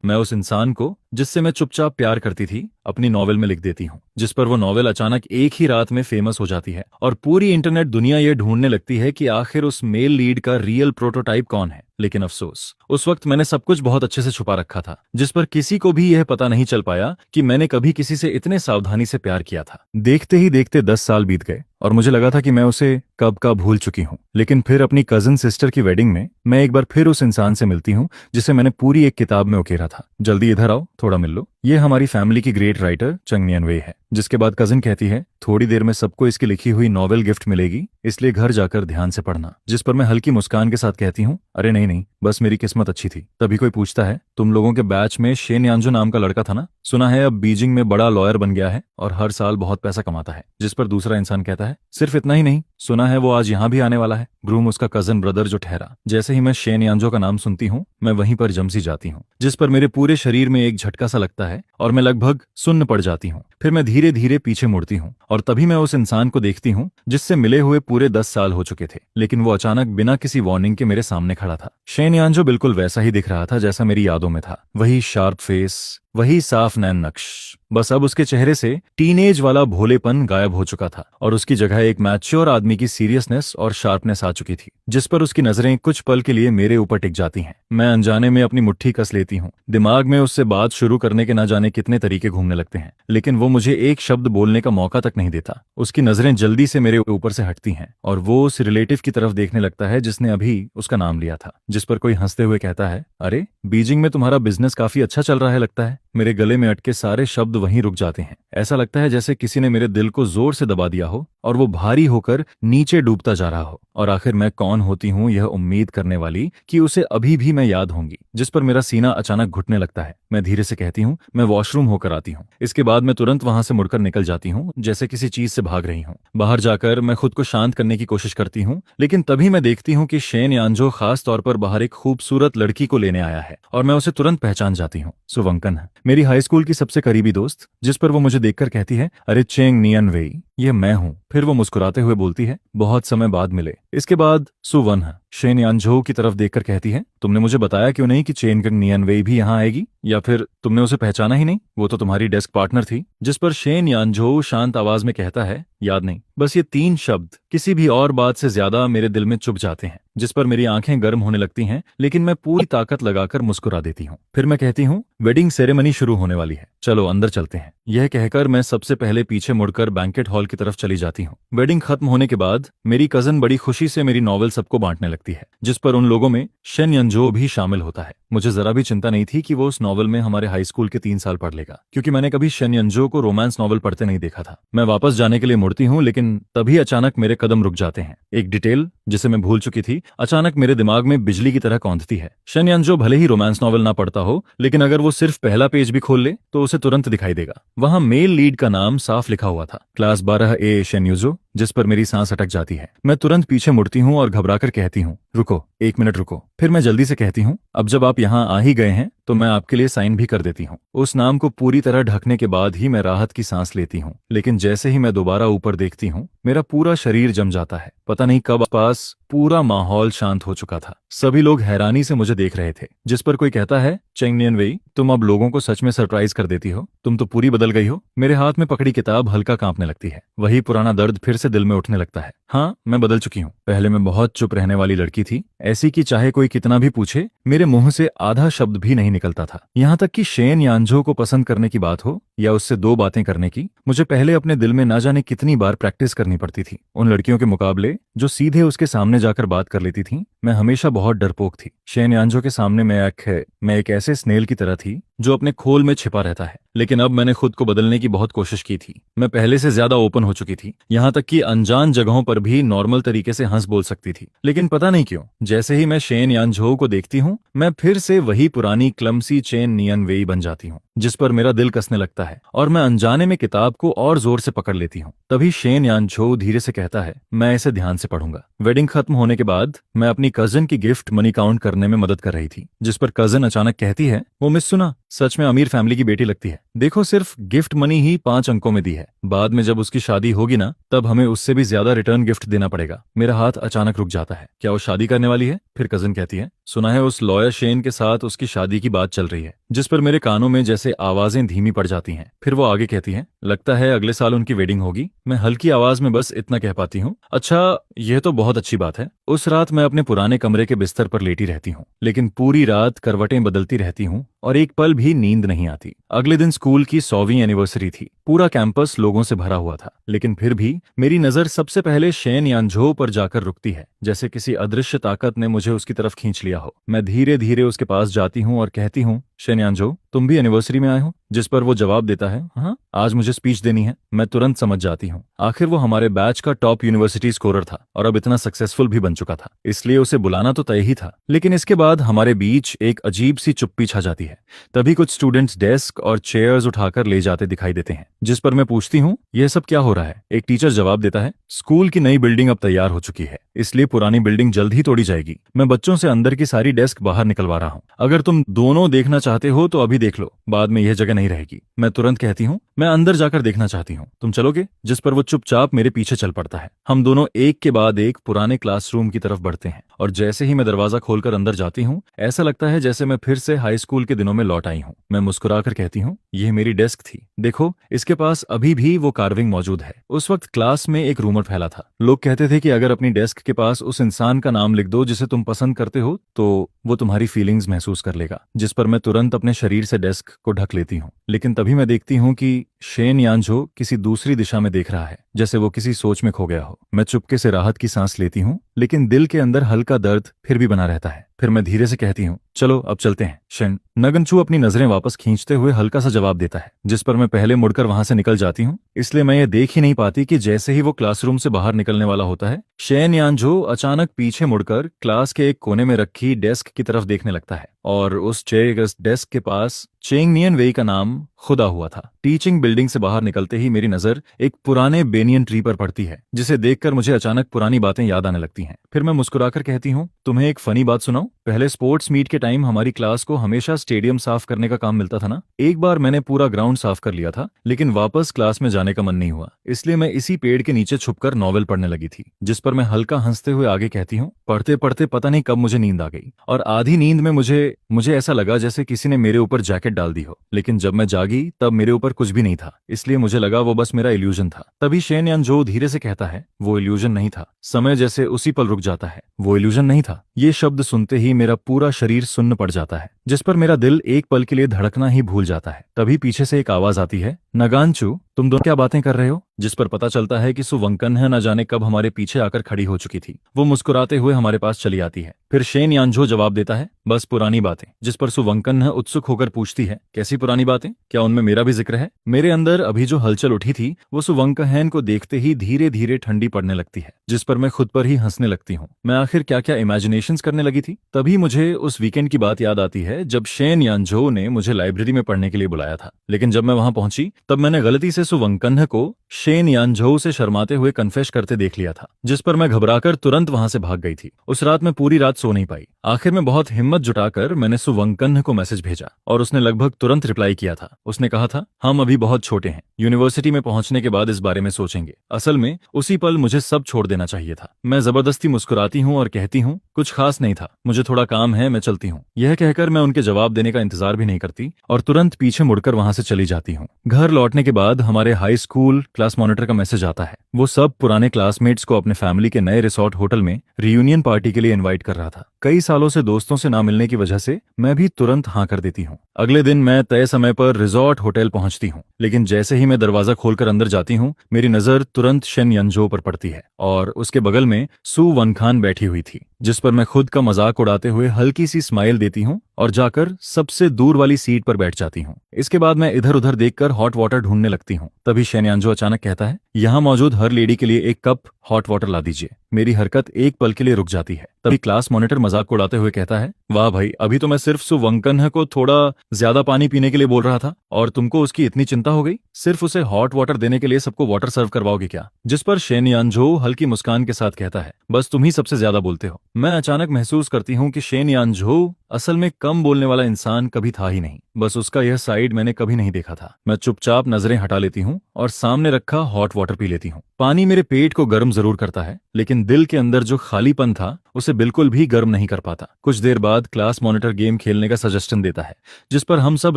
मैं उस इंसान को जिससे मैं चुपचाप प्यार करती थी अपनी नॉवेल में लिख देती हूँ, जिस पर वो नॉवेल अचानक एक ही रात में फेमस हो जाती है और पूरी इंटरनेट दुनिया ये ढूंढने लगती है कि आखिर उस मेल लीड का रियल प्रोटोटाइप कौन है। लेकिन अफसोस, उस वक्त मैंने सब कुछ बहुत अच्छे से छुपा रखा था, जिस पर किसी को भी यह पता नहीं चल पाया कि मैंने कभी किसी से इतने सावधानी से प्यार किया था। देखते ही देखते 10 साल बीत गए और मुझे लगा था कि मैं उसे कब का भूल चुकी हूँ। लेकिन फिर अपनी कजिन सिस्टर की वेडिंग में मैं एक बार फिर उस इंसान से मिलती हूँ जिसे मैंने पूरी एक किताब में उकेरा था। जल्दी इधर आओ, थोड़ा मिल लो। ये हमारी फैमिली की ग्रेट राइटर चंग नियन वेई है। जिसके बाद कजिन कहती है थोड़ी देर में सबको इसकी लिखी हुई नॉवेल गिफ्ट मिलेगी, इसलिए घर जाकर ध्यान से पढ़ना। जिस पर मैं हल्की मुस्कान के साथ कहती हूँ अरे नहीं नहीं, बस मेरी किस्मत अच्छी थी। तभी कोई पूछता है तुम लोगों के बैच में शेन यानजो नाम का लड़का था ना, सुना है अब बीजिंग में बड़ा लॉयर बन गया है और हर साल बहुत पैसा कमाता है। जिस पर दूसरा इंसान कहता है सिर्फ इतना ही नहीं, सुना है वो आज यहाँ भी आने वाला है। ग्रूम उसका कजन ब्रदर जो ठहरा। जैसे ही मैं शेन यानजो का नाम सुनती हूँ मैं वहीं पर जम सी जाती हूँ, जिस पर मेरे पूरे शरीर में एक झटका सा लगता है और मैं लगभग सुन्न पड़ जाती हूँ। फिर मैं धीरे धीरे पीछे मुड़ती हूँ और तभी मैं उस इंसान को देखती हूँ जिससे मिले हुए पूरे 10 साल हो चुके थे, लेकिन वो अचानक बिना किसी वार्निंग के मेरे सामने खड़ा था। शेन यानजो बिल्कुल वैसा ही दिख रहा था जैसा मेरी यादों में था। वही शार्प फेस, वही साफ नैन नक्श, बस अब उसके चेहरे से टीनेज वाला भोलेपन गायब हो चुका था और उसकी जगह एक मैच्योर आदमी की सीरियसनेस और शार्पनेस आ चुकी थी, जिस पर उसकी नजरें कुछ पल के लिए मेरे ऊपर टिक जाती हैं। मैं अनजाने में अपनी मुट्ठी कस लेती हूँ। दिमाग में उससे बात शुरू करने के न जाने कितने तरीके घूमने लगते हैं, लेकिन वो मुझे एक शब्द बोलने का मौका तक नहीं देता। उसकी नजरें जल्दी से मेरे ऊपर से हटती हैं और वो उस रिलेटिव की तरफ देखने लगता है जिसने अभी उसका नाम लिया था। जिस पर कोई हंसते हुए कहता है अरे बीजिंग में तुम्हारा बिजनेस काफी अच्छा चल रहा है लगता है। मेरे गले में अटके सारे शब्द वहीं रुक जाते हैं। ऐसा लगता है जैसे किसी ने मेरे दिल को जोर से दबा दिया हो और वो भारी होकर नीचे डूबता जा रहा हो। और आखिर मैं कौन होती हूँ यह उम्मीद करने वाली कि उसे अभी भी मैं याद होंगी। जिस पर मेरा सीना अचानक घुटने लगता है। मैं धीरे से कहती हूँ मैं वॉशरूम होकर आती हूँ। इसके बाद मैं तुरंत वहां से मुड़कर निकल जाती हूँ जैसे किसी चीज से भाग रही हूँ। बाहर जाकर मैं खुद को शांत करने की कोशिश करती हूँ, लेकिन तभी मैं देखती हूँ कि शेन यानजो खास तौर पर बाहर एक खूबसूरत लड़की को लेने आया है और मैं उसे तुरंत पहचान जाती हूँ। सुवंकन है, मेरी हाई स्कूल की सबसे करीबी दोस्त। जिस पर वो मुझे देखकर कहती है अरे चेंग नियन वेई, ये मैं हूँ। फिर वो मुस्कुराते हुए बोलती है बहुत समय बाद मिले। इसके बाद सुवन है शेन यानजो की तरफ देखकर कहती है तुमने मुझे बताया क्यों नहीं कि चेन नियन वेई भी यहाँ आएगी, या फिर तुमने उसे पहचाना ही नहीं, वो तो तुम्हारी डेस्क पार्टनर थी। जिस पर शेन यानजो शांत आवाज में कहता है याद नहीं। बस ये 3 शब्द किसी भी और बात से ज्यादा मेरे दिल में चुभ जाते हैं। जिस पर मेरी आंखें गर्म होने लगती हैं, लेकिन मैं पूरी ताकत लगाकर मुस्कुरा देती हूँ। फिर मैं कहती हूँ वेडिंग सेरेमनी शुरू होने वाली है, चलो अंदर चलते हैं। यह कहकर मैं सबसे पहले पीछे मुड़कर बैंकेट हॉल की तरफ चली जाती हूँ। वेडिंग खत्म होने के बाद मेरी कजन बड़ी खुशी से मेरी नॉवेल सबको बांटने लगती है, जिस पर उन लोगों में शेन यानजो भी शामिल होता है। मुझे जरा भी चिंता नहीं थी कि वो उस नॉवेल में हमारे हाई स्कूल के 3 साल पढ़ लेगा, क्योंकि मैंने कभी शेन यानजो को रोमांस नॉवेल पढ़ते नहीं देखा था। मैं वापस जाने के लिए मुड़ती हूँ, लेकिन तभी अचानक मेरे कदम रुक जाते हैं। एक डिटेल जिसे मैं भूल चुकी थी अचानक मेरे दिमाग में बिजली की तरह कौंधती है। शेन यानजो भले ही रोमांस नॉवेल ना पढ़ता हो, लेकिन अगर वो सिर्फ पहला पेज भी खोल ले तो उसे तुरंत दिखाई देगा। वहां मेल लीड का नाम साफ लिखा हुआ था, क्लास 12A शेन यूजो। जिस पर मेरी सांस अटक जाती है। मैं तुरंत पीछे मुड़ती हूँ और घबराकर कहती हूँ रुको, 1 मिनट रुको। फिर मैं जल्दी से कहती हूँ अब जब आप यहाँ आ ही गए हैं तो मैं आपके लिए साइन भी कर देती हूँ। उस नाम को पूरी तरह ढकने के बाद ही मैं राहत की सांस लेती हूँ, लेकिन जैसे ही मैं दोबारा ऊपर देखती हूँ मेरा पूरा शरीर जम जाता है। पता नहीं कब पास पूरा माहौल शांत हो चुका था। सभी लोग हैरानी से मुझे देख रहे थे। जिस पर कोई कहता है चेंग नियन वेई, तुम अब लोगों को सच में सरप्राइज कर देती हो, तुम तो पूरी बदल गई हो। मेरे हाथ में पकड़ी किताब हल्का कांपने लगती है। वही पुराना दर्द फिर से दिल में उठने लगता है। हाँ, मैं बदल चुकी हूँ। पहले मैं बहुत चुप रहने वाली लड़की थी, ऐसी कि चाहे कोई कितना भी पूछे मेरे मुंह से आधा शब्द भी नहीं निकलता था। यहाँ तक कि शेन यानजो को पसंद करने की बात हो या उससे 2 बातें करने की, मुझे पहले अपने दिल में ना जाने कितनी बार प्रैक्टिस करनी पड़ती थी। उन लड़कियों के मुकाबले जो सीधे उसके सामने जाकर बात कर लेती थी, मैं हमेशा बहुत डरपोक थी। शेन यानजो के सामने मैं एक ऐसे स्नेल की तरह थी जो अपने खोल में छिपा रहता है। लेकिन अब मैंने खुद को बदलने की बहुत कोशिश की थी। मैं पहले से ज्यादा ओपन हो चुकी थी, यहाँ तक कि अनजान जगहों पर भी नॉर्मल तरीके से हंस बोल सकती थी। लेकिन पता नहीं क्यों, जैसे ही मैं शेन यानजो को देखती हूँ मैं फिर से वही पुरानी क्लमसी चेन नियन वेई बन जाती हूँ, जिस पर मेरा दिल कसने लगता है और मैं अनजाने में किताब को और जोर से पकड़ लेती हूँ। तभी शेन यानजो धीरे से कहता है मैं इसे ध्यान से पढ़ूंगा। वेडिंग खत्म होने के बाद मैं अपनी कजन की गिफ्ट मनी काउंट करने में मदद कर रही थी, जिस पर कजन अचानक कहती है वो मिस सुना, सच में अमीर फैमिली की बेटी लगती है। देखो, सिर्फ गिफ्ट मनी ही 5 अंकों में दी है, बाद में जब उसकी शादी होगी ना, तब हमें उससे भी ज्यादा रिटर्न गिफ्ट देना पड़ेगा। मेरा हाथ अचानक रुक जाता है। क्या वो शादी करने वाली है? फिर कजिन कहती है, सुना है उस लॉयर शेन के साथ उसकी शादी की बात चल रही है, जिस पर मेरे कानों में जैसे आवाजें धीमी पड़ जाती हैं। फिर वो आगे कहती है, लगता है अगले साल उनकी वेडिंग होगी। मैं हल्की आवाज में बस इतना कह पाती हूँ, अच्छा, यह तो बहुत अच्छी बात है। उस रात मैं अपने पुराने कमरे के बिस्तर पर लेटी रहती हूँ, लेकिन पूरी रात करवटें बदलती रहती हूँ और एक पल भी नींद नहीं आती। अगले दिन स्कूल की 100वीं एनिवर्सरी थी। पूरा कैंपस लोगों से भरा हुआ था, लेकिन फिर भी मेरी नजर सबसे पहले शेन यानझो पर जाकर रुकती है, जैसे किसी अदृश्य ताकत ने मुझे उसकी तरफ खींच लिया हो। मैं धीरे धीरे उसके पास जाती हूँ और कहती हूँ, शेन यानझो, तुम भी एनिवर्सरी में आए हो? जिस पर वो जवाब देता है, हाँ, आज मुझे स्पीच देनी है। मैं तुरंत समझ जाती हूँ, आखिर वो हमारे बैच का टॉप यूनिवर्सिटी स्कोरर था और अब इतना सक्सेसफुल भी बन चुका था, इसलिए उसे बुलाना तो तय ही था। लेकिन इसके बाद हमारे बीच एक अजीब सी चुप्पी छा जाती है। तभी कुछ स्टूडेंट्स डेस्क और चेयर्स उठाकर ले जाते दिखाई देते हैं, जिस पर मैं पूछती हूँ, यह सब क्या हो रहा है? एक टीचर जवाब देता है, स्कूल की नई बिल्डिंग अब तैयार हो चुकी है, इसलिए पुरानी बिल्डिंग जल्द ही तोड़ी जाएगी। मैं बच्चों से अंदर की सारी डेस्क बाहर निकलवा रहा हूँ। अगर तुम दोनों देखना चाहते हो तो अभी देख लो, बाद में यह जगह नहीं रहेगी। मैं तुरंत कहती हूँ, मैं अंदर जाकर देखना चाहती हूँ, तुम चलोगे? जिस पर वो चुपचाप मेरे पीछे चल पड़ता है। हम दोनों एक के बाद एक पुराने क्लासरूम की तरफ बढ़ते हैं, और जैसे ही मैं दरवाजा खोलकर अंदर जाती हूँ, ऐसा लगता है जैसे मैं फिर से हाई स्कूल के दिनों में लौट आई हूँ। मैं मुस्कुराकर कहती हूँ, यह मेरी डेस्क थी, देखो, इसके पास अभी भी वो कार्विंग मौजूद है। उस वक्त क्लास में एक रूमर फैला था। लोग कहते थे कि अगर अपनी डेस्क के पास उस इंसान का नाम लिख दो जिसे तुम पसंद करते हो, तो वो तुम्हारी फीलिंग्स महसूस कर लेगा। जिस पर मैं तुरंत अपने शरीर से डेस्क को ढक लेती हूँ, लेकिन तभी मैं देखती हूँ कि शेन यानझो किसी दूसरी दिशा में देख रहा है, जैसे वो किसी सोच में खो गया हो। मैं चुपके से राहत की सांस लेती हूँ, लेकिन दिल के अंदर हल्का दर्द फिर भी बना रहता है। फिर मैं धीरे से कहती हूँ, चलो अब चलते हैं। शेन नगनचू अपनी नजरें वापस खींचते हुए हल्का सा जवाब देता है, जिस पर मैं पहले मुड़कर वहां से निकल जाती हूँ। इसलिए मैं ये देख ही नहीं पाती कि जैसे ही वो क्लासरूम से बाहर निकलने वाला होता है, शेन यानझो अचानक पीछे मुड़कर क्लास के एक कोने में रखी डेस्क की तरफ देखने लगता है, और उस डेस्क के पास चेंग नियन वेई का नाम खुदा हुआ था। टीचिंग बिल्डिंग से बाहर निकलते ही मेरी नजर एक पुराने बेनियन ट्री पर पड़ती है, जिसे देखकर मुझे अचानक पुरानी बातें याद आने लगती हैं। फिर मैं मुस्कुराकर कहती हूँ, तुम्हें एक फनी बात सुनाऊं? पहले स्पोर्ट्स मीट के टाइम हमारी क्लास को हमेशा स्टेडियम साफ करने का काम मिलता था ना। एक बार मैंने पूरा ग्राउंड साफ कर लिया था, लेकिन वापस क्लास में जाने का मन नहीं हुआ, इसलिए मैं इसी पेड़ के नीचे छुपकर नॉवेल पढ़ने लगी थी। जिस पर मैं हल्का हंसते हुए आगे कहती हूँ, पढ़ते पढ़ते पता नहीं कब मुझे नींद आ गई, और आधी नींद में मुझे ऐसा लगा जैसे किसी ने मेरे ऊपर जैकेट डाल दी हो। लेकिन जब मैं जागी तब मेरे ऊपर कुछ भी नहीं था, इसलिए मुझे लगा वो बस मेरा इल्यूजन था। तभी शेन यानझो धीरे से कहता है, वो इल्यूजन नहीं था। समय जैसे उसी पल रुक जाता है। वो इल्यूजन नहीं था। ये शब्द सुनते ही मेरा पूरा शरीर सुन्न पड़ जाता है, जिस पर मेरा दिल एक पल के लिए धड़कना ही भूल जाता है। तभी पीछे से एक आवाज आती है, नगानचू, तुम दोनों क्या बातें कर रहे हो? जिस पर पता चलता है कि सुवंकन्ह न जाने कब हमारे पीछे आकर खड़ी हो चुकी थी। वो मुस्कुराते हुए हमारे पास चली आती है। फिर शेन यानझो जवाब देता है, बस पुरानी बातें। जिस पर सुवंकन्ह उत्सुक होकर पूछती है, कैसी पुरानी बातें? क्या उनमें मेरा भी जिक्र है? मेरे अंदर अभी जो हलचल उठी थी वो सुवंकहन को देखते ही धीरे धीरे ठंडी पड़ने लगती है, जिस पर मैं खुद पर ही हंसने लगती हूँ। मैं आखिर क्या क्या इमेजिनेशंस करने लगी थी। तभी मुझे उस वीकेंड की बात याद आती है जब शेन यानझो ने मुझे लाइब्रेरी में पढ़ने के लिए बुलाया था, लेकिन जब मैं वहां पहुंची तब मैंने गलती से सुवंकन्ह को शेन यानझो से शर्माते हुए कन्फेस करते देख लिया था, जिस पर मैं घबराकर तुरंत वहां से भाग गई थी। उस रात मैं पूरी रात सो नहीं पाई। आखिर में बहुत हिम्मत जुटाकर मैंने सुवंकन्ह को मैसेज भेजा, और उसने लगभग तुरंत रिप्लाई किया था। उसने कहा था, हम अभी बहुत छोटे हैं, यूनिवर्सिटी में पहुंचने के बाद इस बारे में सोचेंगे। असल में उसी पल मुझे सब छोड़ देना चाहिए था। मैं जबरदस्ती मुस्कुराती हूँ और कहती हूँ, कुछ खास नहीं था, मुझे थोड़ा काम है, मैं चलती हूँ। यह कहकर मैं उनके जवाब देने का इंतजार भी नहीं करती और तुरंत पीछे मुड़कर वहां से चली जाती हूँ। घर लौटने के बाद हमारे हाई स्कूल क्लास मॉनिटर का मैसेज आता है। वो सब पुराने क्लासमेट्स को अपने फैमिली के नए रिसोर्ट होटल में रियूनियन पार्टी के लिए इनवाइट कर रहा था। कई सालों से दोस्तों से ना मिलने की वजह से मैं भी तुरंत हाँ कर देती हूँ। अगले दिन मैं तय समय पर रिसोर्ट होटल पहुंचती हूँ, लेकिन जैसे ही मैं दरवाजा खोलकर अंदर जाती हूँ, मेरी नजर तुरंत शेन यानझो पर पड़ती है, और उसके बगल में सु वनखान बैठी हुई थी, जिस पर मैं खुद का मजाक उड़ाते हुए हल्की सी स्माइल देती हूँ और जाकर सबसे दूर वाली सीट पर बैठ जाती हूँ। इसके बाद मैं इधर उधर देखकर हॉट वाटर ढूंढने लगती हूँ। तभी शेन यानझो अचानक कहता है, यहाँ मौजूद हर लेडी के लिए एक कप हॉट वाटर ला दीजिए। मेरी हरकत एक पल के लिए रुक जाती है। तभी क्लास मॉनिटर मजाक उड़ाते हुए कहता है, वाह भाई, अभी तो मैं सिर्फ सुवंकन्ह को थोड़ा ज्यादा पानी पीने के लिए बोल रहा था और तुमको उसकी इतनी चिंता हो गई, सिर्फ उसे हॉट वाटर देने के लिए सबको वाटर सर्व करवाओगे क्या? जिस पर शेन यानझो हल्की मुस्कान के साथ कहता है, बस तुम ही सबसे ज्यादा बोलते हो। मैं अचानक महसूस करती हूँ कि शेन यानझो असल में कम बोलने वाला इंसान कभी था ही नहीं, बस उसका यह साइड मैंने कभी नहीं देखा था। मैं चुपचाप नजरें हटा लेती हूँ और सामने रखा हॉट वाटर पी लेती हूँ। पानी मेरे पेट को गर्म जरूर करता है, लेकिन दिल के अंदर जो खालीपन था उसे बिल्कुल भी गर्म नहीं कर पाता। कुछ देर बाद क्लास मॉनिटर गेम खेलने का सजेशन देता है, जिस पर हम सब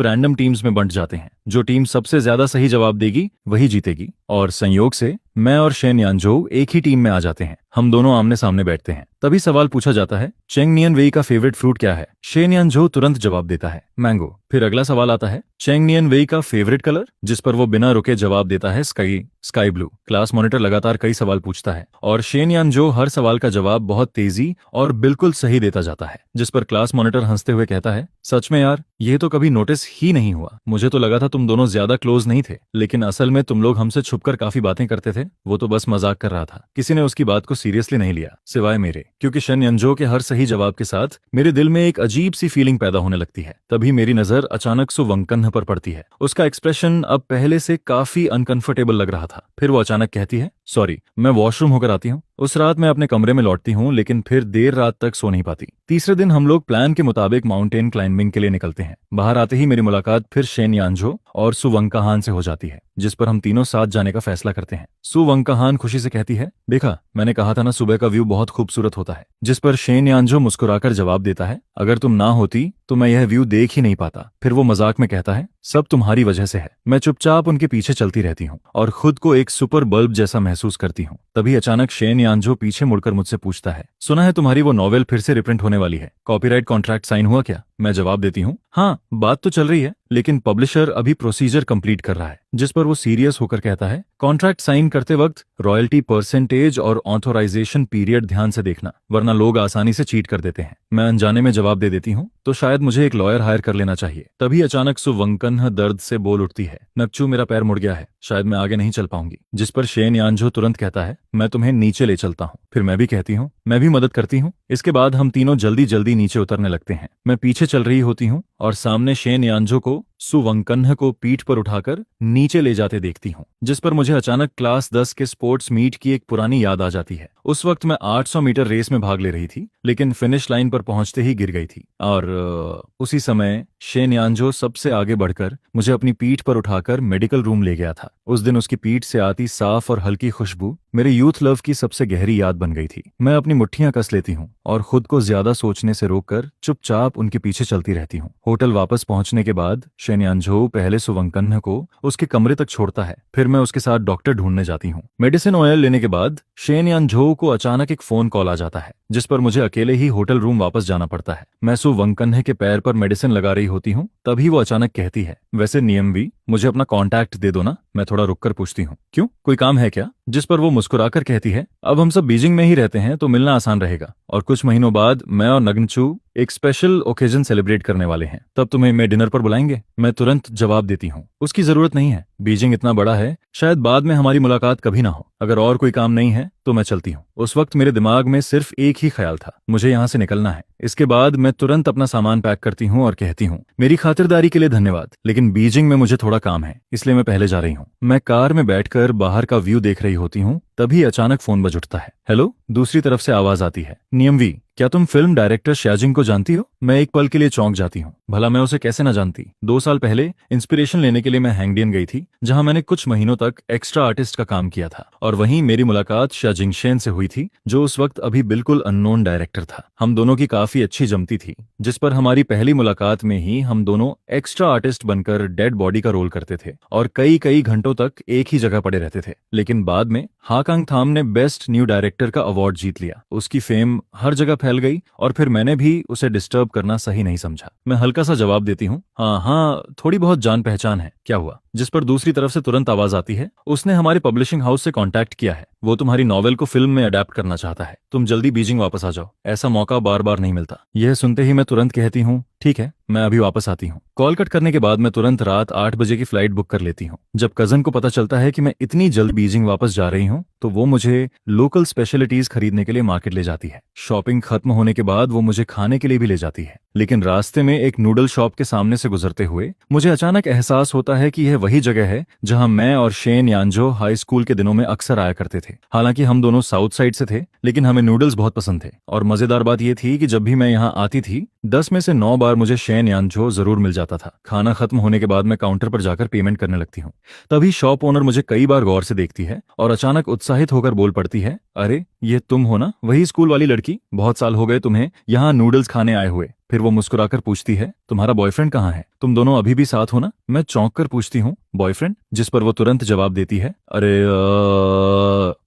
रैंडम टीम्स में बंट जाते हैं। जो टीम सबसे ज्यादा सही जवाब देगी वही जीतेगी, और संयोग से मैं और शेन यानझो एक ही टीम में आ जाते हैं। हम दोनों आमने सामने बैठते हैं। तभी सवाल पूछा जाता है, चेंग नियन वेई का फेवरेट फ्रूट क्या है? शेन यानझो तुरंत जवाब देता है, मैंगो। फिर अगला सवाल आता है, चेंग नियन वेई का फेवरेट कलर? जिस पर वो बिना रुके जवाब देता है, स्काई ब्लू। क्लास मॉनिटर लगातार कई सवाल पूछता है और शेन यानझो हर सवाल का जवाब बहुत तेजी और बिल्कुल सही देता जाता है। जिस पर क्लास मॉनिटर हंसते हुए कहता है, सच में यार, ये तो कभी नोटिस ही नहीं हुआ। मुझे तो लगा था तुम दोनों ज्यादा क्लोज नहीं थे, लेकिन असल में तुम लोग हमसे छुपकर काफी बातें करते थे। वो तो बस मजाक कर रहा था। किसी ने उसकी बात को सीरियसली नहीं लिया, सिवाय मेरे, क्योंकि शेन यानझो के हर सही जवाब के साथ मेरे दिल में एक अजीब सी फीलिंग पैदा होने लगती है। तभी मेरी नजर अचानक सु वंकन्ह पर पड़ती है। उसका एक्सप्रेशन अब पहले से काफी अनकंफर्टेबल लग रहा था। फिर वो अचानक कहती है, सॉरी, मैं वॉशरूम होकर आती हूँ। उस रात मैं अपने कमरे में लौटती हूँ, लेकिन फिर देर रात तक सो नहीं पाती। तीसरे दिन हम लोग प्लान के मुताबिक माउंटेन क्लाइंबिंग के लिए निकलते हैं। बाहर आते ही मेरी मुलाकात फिर शेन यानझो और सु वंकाहान से हो जाती है, जिस पर हम तीनों साथ जाने का फैसला करते हैं। सु वंकाहान खुशी से कहती है, देखा, मैंने कहा था ना, सुबह का व्यू बहुत खूबसूरत होता है। जिस पर शेन यानझो मुस्कुराकर जवाब देता है, अगर तुम ना होती तो मैं यह व्यू देख ही नहीं पाता। फिर वो मजाक में कहता है, सब तुम्हारी वजह से है। मैं चुपचाप उनके पीछे चलती रहती हूँ और खुद को एक सुपर बल्ब जैसा महसूस करती हूँ। तभी अचानक शेन यानझो पीछे मुड़कर मुझसे पूछता है, सुना है तुम्हारी वो नॉवेल फिर से रिप्रिंट होने वाली है, कॉपीराइट कॉन्ट्रैक्ट साइन हुआ क्या? मैं जवाब देती हूँ, हाँ, बात तो चल रही है, लेकिन पब्लिशर अभी प्रोसीजर कंप्लीट कर रहा है। जिस पर वो सीरियस होकर कहता है, कॉन्ट्रैक्ट साइन करते वक्त रॉयल्टी परसेंटेज और ऑथोराइजेशन पीरियड ध्यान से देखना, वरना लोग आसानी से चीट कर देते हैं। मैं अनजाने में जवाब दे देती हूँ, तो शायद मुझे एक लॉयर हायर कर लेना चाहिए। तभी अचानक सु वंकन्ह दर्द से बोल उठती है, नक्चू, मेरा पैर मुड़ गया है, शायद मैं आगे नहीं चल पाऊंगी। जिस पर शेन यानझो तुरंत कहता है, मैं तुम्हें नीचे ले चलता हूँ। फिर मैं भी कहती हूँ, मैं भी मदद करती हूँ। इसके बाद हम तीनों जल्दी जल्दी नीचे उतरने लगते हैं। मैं पीछे चल रही होती हूँ और सामने शेन यानझो को सु वंकन्ह को पीठ पर उठाकर नीचे ले जाते देखती हूँ। जिस पर मुझे अचानक क्लास 10 के स्पोर्ट्स मीट की एक पुरानी याद आ जाती है। उस वक्त मैं 800 मीटर रेस में भाग ले रही थी, लेकिन फिनिश लाइन पर पहुंचते ही गिर गई थी। और उसी समय शेन यानझो सबसे आगे बढ़कर मुझे अपनी पीठ पर उठाकर मेडिकल रूम ले गया था। उस दिन उसकी पीठ से आती साफ और हल्की खुशबू मेरे यूथ लव की सबसे गहरी याद बन गई थी। मैं अपनी मुट्ठियां कस लेती हूँ और खुद को ज्यादा सोचने से रोककर चुपचाप उनके पीछे चलती रहती हूँ। होटल वापस पहुंचने के बाद शेन यानझो पहले सु वंकन्ह को उसके कमरे तक छोड़ता है। फिर मैं उसके साथ डॉक्टर ढूंढने जाती हूँ। मेडिसिन ऑयल लेने के बाद शेन यानझो को अचानक एक फोन कॉल आ जाता है, जिस पर मुझे अकेले ही होटल रूम वापस जाना पड़ता है। मैं सु वंकन्ह के पैर पर मेडिसिन लगा रही होती हूँ, तभी वो अचानक कहती है, वैसे नियम भी, मुझे अपना कॉन्टैक्ट दे दो ना। मैं थोड़ा रुककर पूछती हूँ, क्यों, कोई काम है क्या? जिस पर वो मुस्कुराकर कहती है, अब हम सब बीजिंग में ही रहते हैं तो मिलना आसान रहेगा, और कुछ महीनों बाद मैं और नग्नचू एक स्पेशल ओकेजन सेलिब्रेट करने वाले हैं, तब तुम्हें मैं डिनर पर बुलाएंगे। मैं तुरंत जवाब देती हूँ, उसकी जरूरत नहीं है, बीजिंग इतना बड़ा है, शायद बाद में हमारी मुलाकात कभी ना हो। अगर और कोई काम नहीं है तो मैं चलती हूँ। उस वक्त मेरे दिमाग में सिर्फ एक ही ख्याल था, मुझे यहाँ से निकलना है। इसके बाद मैं तुरंत अपना सामान पैक करती हूँ और कहती हूँ, मेरी खातिरदारी के लिए धन्यवाद, लेकिन बीजिंग में मुझे थोड़ा काम है, इसलिए मैं पहले जा रही हूँ। मैं कार में बैठकर बाहर का व्यू देख रही होती हूँ, तभी अचानक फोन बज उठता है। हेलो, दूसरी तरफ से आवाज आती है, नियमवी, क्या तुम फिल्म डायरेक्टर श्याजिंग को जानती हो? मैं एक पल के लिए चौंक जाती हूँ। भला मैं उसे कैसे न जानती। 2 साल पहले इंस्पिरेशन लेने के लिए मैं हैंगडियन गई थी, जहां मैंने कुछ महीनों तक एक्स्ट्रा आर्टिस्ट का काम किया था, और वहीं मेरी मुलाकात श्याजिंग शेन से हुई थी, जो उस वक्त अभी बिल्कुल अननोन डायरेक्टर था। हम दोनों की काफी अच्छी जमती थी, जिस पर हमारी पहली मुलाकात में ही हम दोनों एक्स्ट्रा आर्टिस्ट बनकर डेड बॉडी का रोल करते थे और कई कई घंटों तक एक ही जगह पड़े रहते थे। लेकिन बाद में हाकांग थाम ने बेस्ट न्यू डायरेक्टर का अवार्ड जीत लिया। उसकी फेम हर जगह फैल गई और फिर मैंने भी उसे डिस्टर्ब करना सही नहीं समझा। मैं हल्का सा जवाब देती हूँ, हाँ हाँ, थोड़ी बहुत जान पहचान है। क्या हुआ? जिस पर दूसरी तरफ से तुरंत आवाज आती है, उसने हमारे पब्लिशिंग हाउस से कांटेक्ट किया है, वो तुम्हारी नॉवेल को फिल्म में अडेप्ट करना चाहता है, तुम जल्दी बीजिंग वापस आ जाओ, ऐसा मौका बार बार नहीं मिलता। यह सुनते ही मैं तुरंत कहती हूँ, ठीक है, मैं अभी वापस आती हूँ। कॉल कट करने के बाद मैं तुरंत रात 8 बजे की फ्लाइट बुक कर लेती हूँ। जब कजन को पता चलता है कि मैं इतनी जल्द बीजिंग वापस जा रही हूँ, तो वो मुझे लोकल स्पेशलिटीज खरीदने के लिए मार्केट ले जाती है। शॉपिंग खत्म होने के बाद वो मुझे खाने के लिए भी ले जाती है, लेकिन रास्ते में एक नूडल शॉप के सामने से गुजरते हुए मुझे अचानक एहसास होता है कि यह वही जगह है जहां मैं और शेन यानजो हाई स्कूल के दिनों में अक्सर आया करते थे। हालांकि हम दोनों साउथ साइड से थे, लेकिन हमें नूडल्स बहुत पसंद थे, और मजेदार बात यह थी कि जब भी मैं यहाँ आती थी 10 में से 9 बार मुझे शेन यानजो जरूर मिल जाता था। खाना खत्म होने के बाद मैं काउंटर पर जाकर पेमेंट करने लगती हूँ। तभी शॉप ओनर मुझे कई बार गौर से देखती है और अचानक उत्साहित होकर बोल पड़ती है, अरे ये तुम हो ना, वही स्कूल वाली लड़की, बहुत साल हो गए तुम्हें यहाँ नूडल्स खाने आए हुए। फिर वो मुस्कुराकर पूछती है, तुम्हारा बॉयफ्रेंड कहाँ है? तुम दोनों अभी भी साथ हो ना? मैं चौंक कर पूछती हूँ, बॉयफ्रेंड? जिस पर वो तुरंत जवाब देती है,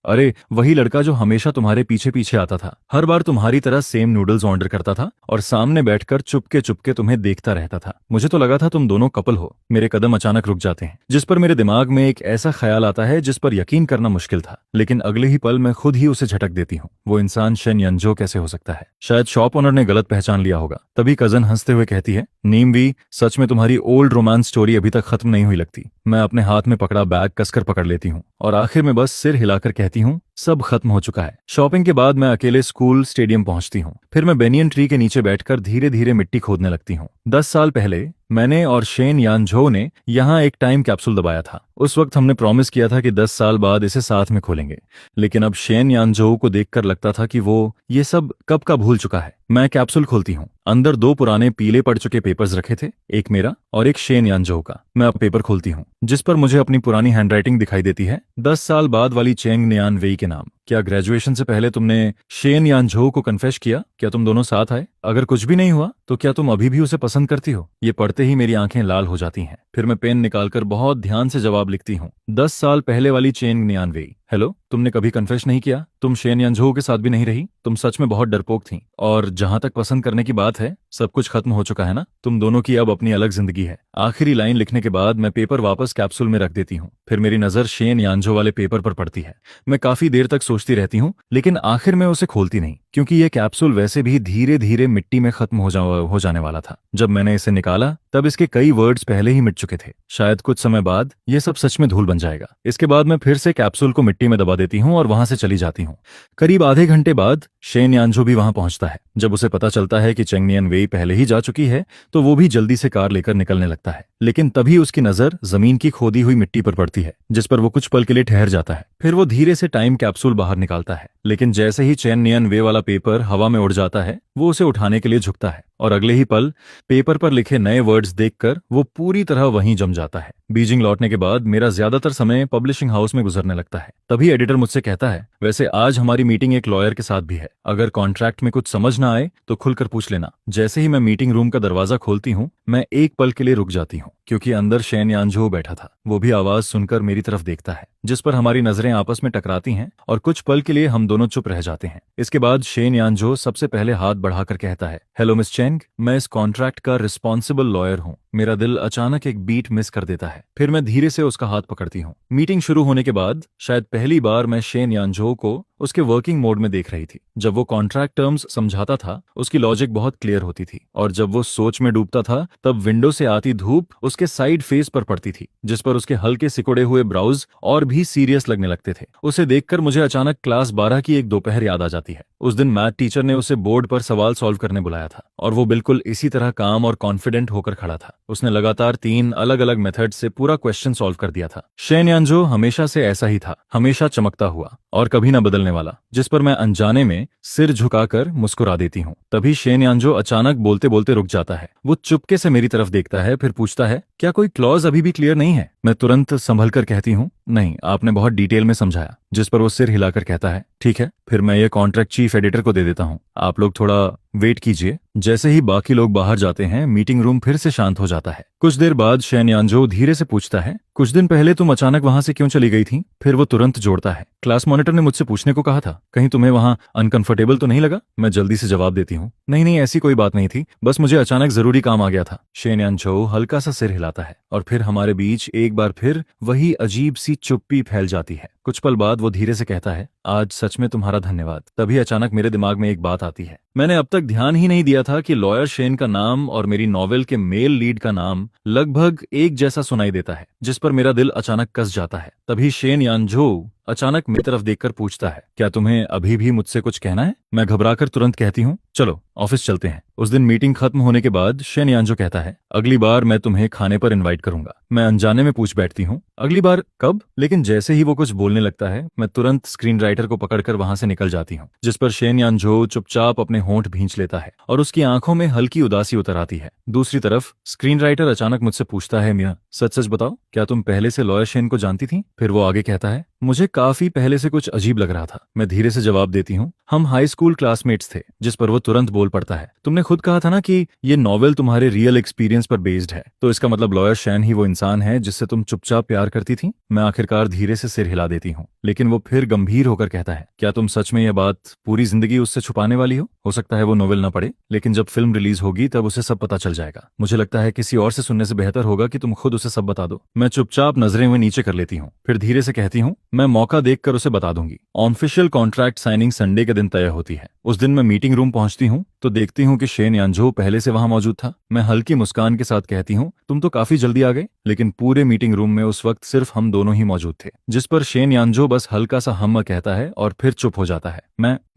अरे वही लड़का जो हमेशा तुम्हारे पीछे पीछे आता था, हर बार तुम्हारी तरह सेम नूडल्स ऑर्डर करता था और सामने बैठकर चुपके चुपके तुम्हें देखता रहता था। मुझे तो लगा था तुम दोनों कपल हो। मेरे कदम अचानक रुक जाते हैं, जिस पर मेरे दिमाग में एक ऐसा ख्याल आता है जिस पर यकीन करना मुश्किल था, लेकिन अगले ही पल मैं खुद ही उसे झटक देती हूँ। वो इंसान शेन यानजो कैसे हो सकता है? शायद शॉप ओनर ने गलत पहचान लिया होगा। तभी कजन हंसते हुए कहती है, नीमवी, सच में तुम्हारी ओल्ड रोमांस स्टोरी अभी तक खत्म नहीं हुई लगती। मैं अपने हाथ में पकड़ा बैग कसकर पकड़ लेती हूँ और आखिर में बस सिर हिलाकर कहती हूँ, सब खत्म हो चुका है। शॉपिंग के बाद मैं अकेले स्कूल स्टेडियम पहुंचती हूँ। फिर मैं बेनियन ट्री के नीचे बैठकर धीरे धीरे मिट्टी खोदने लगती हूँ। 10 साल पहले मैंने और शेन यानझो ने यहाँ एक टाइम कैप्सूल दबाया था। उस वक्त हमने प्रॉमिस किया था कि 10 साल बाद इसे साथ में खोलेंगे, लेकिन अब शेन यानझो को देखकर लगता था कि वो ये सब कब का भूल चुका है। मैं कैप्सूल खोलती हूँ। अंदर 2 पुराने पीले पड़ चुके पेपर्स रखे थे, एक मेरा और एक शेन यानझो का। मैं अब पेपर खोलती हूँ, जिस पर मुझे अपनी पुरानी हैंडराइटिंग दिखाई देती है, 10 साल बाद वाली चेंग नियान वेई के नाम। क्या ग्रेजुएशन से पहले तुमने शेन यानझो को कन्फेस किया? क्या तुम दोनों साथ आए? अगर कुछ भी नहीं हुआ तो क्या तुम अभी भी उसे पसंद करती हो? ये पढ़ते ही मेरी आंखें लाल हो जाती हैं। फिर मैं पेन निकालकर बहुत ध्यान से जवाब लिखती हूँ, 10 साल पहले वाली चेंग नियान वेई। हेलो, तुमने कभी कन्फेस नहीं किया? तुम शेन यानझो के साथ भी नहीं रही? तुम सच में बहुत डरपोक थी। और जहां तक पसंद करने की बात है, सब कुछ खत्म हो चुका है ना? तुम दोनों की अब अपनी अलग जिंदगी है। आखिरी लाइन लिखने के बाद मैं पेपर वापस कैप्सूल में रख देती हूँ। फिर मेरी नजर शेन यानझो वाले पेपर पर पड़ती है। मैं काफी देर तक सोचती रहती हूँ, लेकिन आखिर में उसे खोलती नहीं, क्योंकि यह कैप्सूल वैसे भी धीरे धीरे मिट्टी में खत्म हो जाने वाला था। जब मैंने इसे निकाला तब इसके कई वर्ड्स पहले ही मिट चुके थे। शायद कुछ समय बाद यह सब सच में धूल बन जाएगा। इसके बाद मैं फिर से कैप्सूल को मिट्टी में दबा देती हूँ और वहां से चली जाती हूँ। करीब आधे घंटे बाद शेन यानझो भी वहां पहुंचता है। जब उसे पता चलता है कि चेंग नियन वेई पहले ही जा चुकी है, तो वो भी जल्दी से कार लेकर निकलने लगता है। लेकिन तभी उसकी नजर जमीन की खोदी हुई मिट्टी पर पड़ती है, जिस पर वो कुछ पल के लिए ठहर जाता है। फिर वो धीरे से टाइम कैप्सूल बाहर निकालता है, लेकिन जैसे ही चेन नियन वे वाला पेपर हवा में उड़ जाता है, वो उसे उठाने के लिए झुकता है और अगले ही पल पेपर पर लिखे नए वर्ड्स देखकर वो पूरी तरह वहीं जम जाता है। बीजिंग लौटने के बाद मेरा ज्यादातर समय पब्लिशिंग हाउस में गुजरने लगता है। तभी एडिटर मुझसे कहता है, वैसे आज हमारी मीटिंग एक लॉयर के साथ भी है, अगर कॉन्ट्रैक्ट में कुछ समझ ना आए तो खुलकर पूछ लेना। जैसे ही मैं मीटिंग रूम का दरवाजा खोलती हूँ, मैं एक पल के लिए रुक जाती हूँ, क्योंकि अंदर शेन यानझो बैठा था। वो भी आवाज सुनकर मेरी तरफ देखता है, जिस पर हमारी नजरें आपस में टकराती हैं और कुछ पल के लिए हम दोनों चुप रह जाते हैं। इसके बाद शेन यानझो सबसे पहले हाथ बढ़ाकर कहता है, हेलो मिस चेंग, मैं इस कॉन्ट्रैक्ट का रिस्पॉन्सिबल लॉयर हूँ। मेरा दिल अचानक एक बीट मिस कर देता है। फिर मैं धीरे से उसका हाथ पकड़ती हूँ। मीटिंग शुरू होने के बाद शायद पहली बार मैं शेन यानझो को उसके वर्किंग मोड में देख रही थी। जब वो कॉन्ट्रैक्ट टर्म्स समझाता था, उसकी लॉजिक बहुत क्लियर होती थी, और जब वो सोच में डूबता था, तब विंडो से आती धूप उसके साइड फेस पर पड़ती थी, जिस पर उसके हल्के सिकुड़े हुए ब्राउज और भी सीरियस लगने लगते थे। उसे देखकर मुझे अचानक क्लास 12 की एक दोपहर याद आ जाती है। उस दिन मैथ टीचर ने उसे बोर्ड पर सवाल सॉल्व करने बुलाया था, और वो बिल्कुल इसी तरह काम और कॉन्फिडेंट होकर खड़ा था। उसने लगातार 3 अलग अलग मेथड से पूरा क्वेश्चन सॉल्व कर दिया था। शेन यानझो हमेशा से ऐसा ही था, हमेशा चमकता हुआ और कभी ना बदलने वाला, जिस पर मैं अनजाने में सिर झुकाकर मुस्कुरा देती हूँ। तभी शेन यानझो अचानक बोलते बोलते रुक जाता है। वो चुपके से मेरी तरफ देखता है, फिर पूछता है, क्या कोई क्लॉज अभी भी क्लियर नहीं है? मैं तुरंत संभल कर कहती हूँ, नहीं, आपने बहुत डिटेल में समझाया। जिस पर वो सिर हिलाकर कहता है, ठीक है, फिर मैं ये कॉन्ट्रैक्ट चीफ एडिटर को दे देता हूँ, आप लोग थोड़ा वेट कीजिए। जैसे ही बाकी लोग बाहर जाते हैं, मीटिंग रूम फिर से शांत हो जाता है। कुछ देर बाद शेन यानजो धीरे से पूछता है, कुछ दिन पहले तुम अचानक वहां से क्यों चली गई थी? फिर वो तुरंत जोड़ता है, क्लास मॉनिटर ने मुझसे पूछने को कहा था, कहीं तुम्हें वहां अनकंफर्टेबल तो नहीं लगा? मैं जल्दी से जवाब देती हूँ, नहीं नहीं, ऐसी कोई बात नहीं थी, बस मुझे अचानक जरूरी काम आ गया था। शेन यानजो हल्का सा सिर हिलाता है और फिर हमारे बीच एक बार फिर वही अजीब सी चुप्पी फैल जाती है। कुछ पल बाद वो धीरे से कहता है, आज सच में तुम्हारा धन्यवाद। तभी अचानक मेरे दिमाग में एक बात आती है। मैंने अब तक ध्यान ही नहीं दिया था कि लॉयर शेन का नाम और मेरी नॉवेल के मेल लीड का नाम लगभग एक जैसा सुनाई देता है, जिस पर मेरा दिल अचानक कस जाता है। तभी शेन यानजो अचानक मेरी तरफ देखकर पूछता है, क्या तुम्हें अभी भी मुझसे कुछ कहना है? मैं घबराकर तुरंत कहती हूँ, चलो ऑफिस चलते हैं। उस दिन मीटिंग खत्म होने के बाद शेन यानजो कहता है, अगली बार मैं तुम्हें खाने पर इनवाइट करूंगा। मैं अनजाने में पूछ बैठती हूँ, अगली बार कब? लेकिन जैसे ही वो कुछ बोलने लगता है, मैं तुरंत स्क्रीन राइटर को पकड़कर वहां से निकल जाती हूँ, जिस पर शेन यानजो चुपचाप अपने होंठ भींच लेता है और उसकी आंखों में हल्की उदासी उतर आती है। दूसरी तरफ स्क्रीन राइटर अचानक मुझसे पूछता है, मिया सच सच बताओ, क्या तुम पहले से लॉयर शेन को जानती थी? फिर वो आगे कहता है, मुझे काफी पहले से कुछ अजीब लग रहा था। मैं धीरे से जवाब देती हूँ, हम हाई स्कूल क्लासमेट्स थे। जिस पर वो तुरंत बोल पड़ता है, तुमने खुद कहा था ना कि ये नॉवेल तुम्हारे रियल एक्सपीरियंस पर बेस्ड है, तो इसका मतलब लॉयर शेन ही वो इंसान है जिससे तुम चुपचाप प्यार करती थी? मैं आखिरकार धीरे से सिर हिला देती हूँ, लेकिन वो फिर गंभीर होकर कहता है, क्या तुम सच में यह बात पूरी जिंदगी उससे छुपाने वाली हो सकता है वो नॉवेल न पढ़े, लेकिन जब फिल्म रिलीज होगी तब उसे सब पता चल जाएगा। मुझे लगता है किसी और से सुनने से बेहतर होगा कि तुम खुद उसे सब बता दो। मैं चुपचाप नजरें में नीचे कर लेती हूँ, फिर धीरे से कहती हूँ, मैं मौका देखकर उसे बता दूंगी। ऑफिशियल कॉन्ट्रैक्ट साइनिंग संडे के दिन तय होती है। उस दिन मैं मीटिंग रूम पहुंचती हूँ तो देखती हूँ कि शेन यानजो पहले से वहां मौजूद था। मैं हल्की मुस्कान के साथ कहती हूँ, तुम तो काफी जल्दी आ गए। लेकिन पूरे मीटिंग रूम में उस वक्त सिर्फ हम दोनों ही मौजूद थे, जिस पर शेन यानजो बस हल्का सा हम्म कहता है और फिर चुप हो जाता है।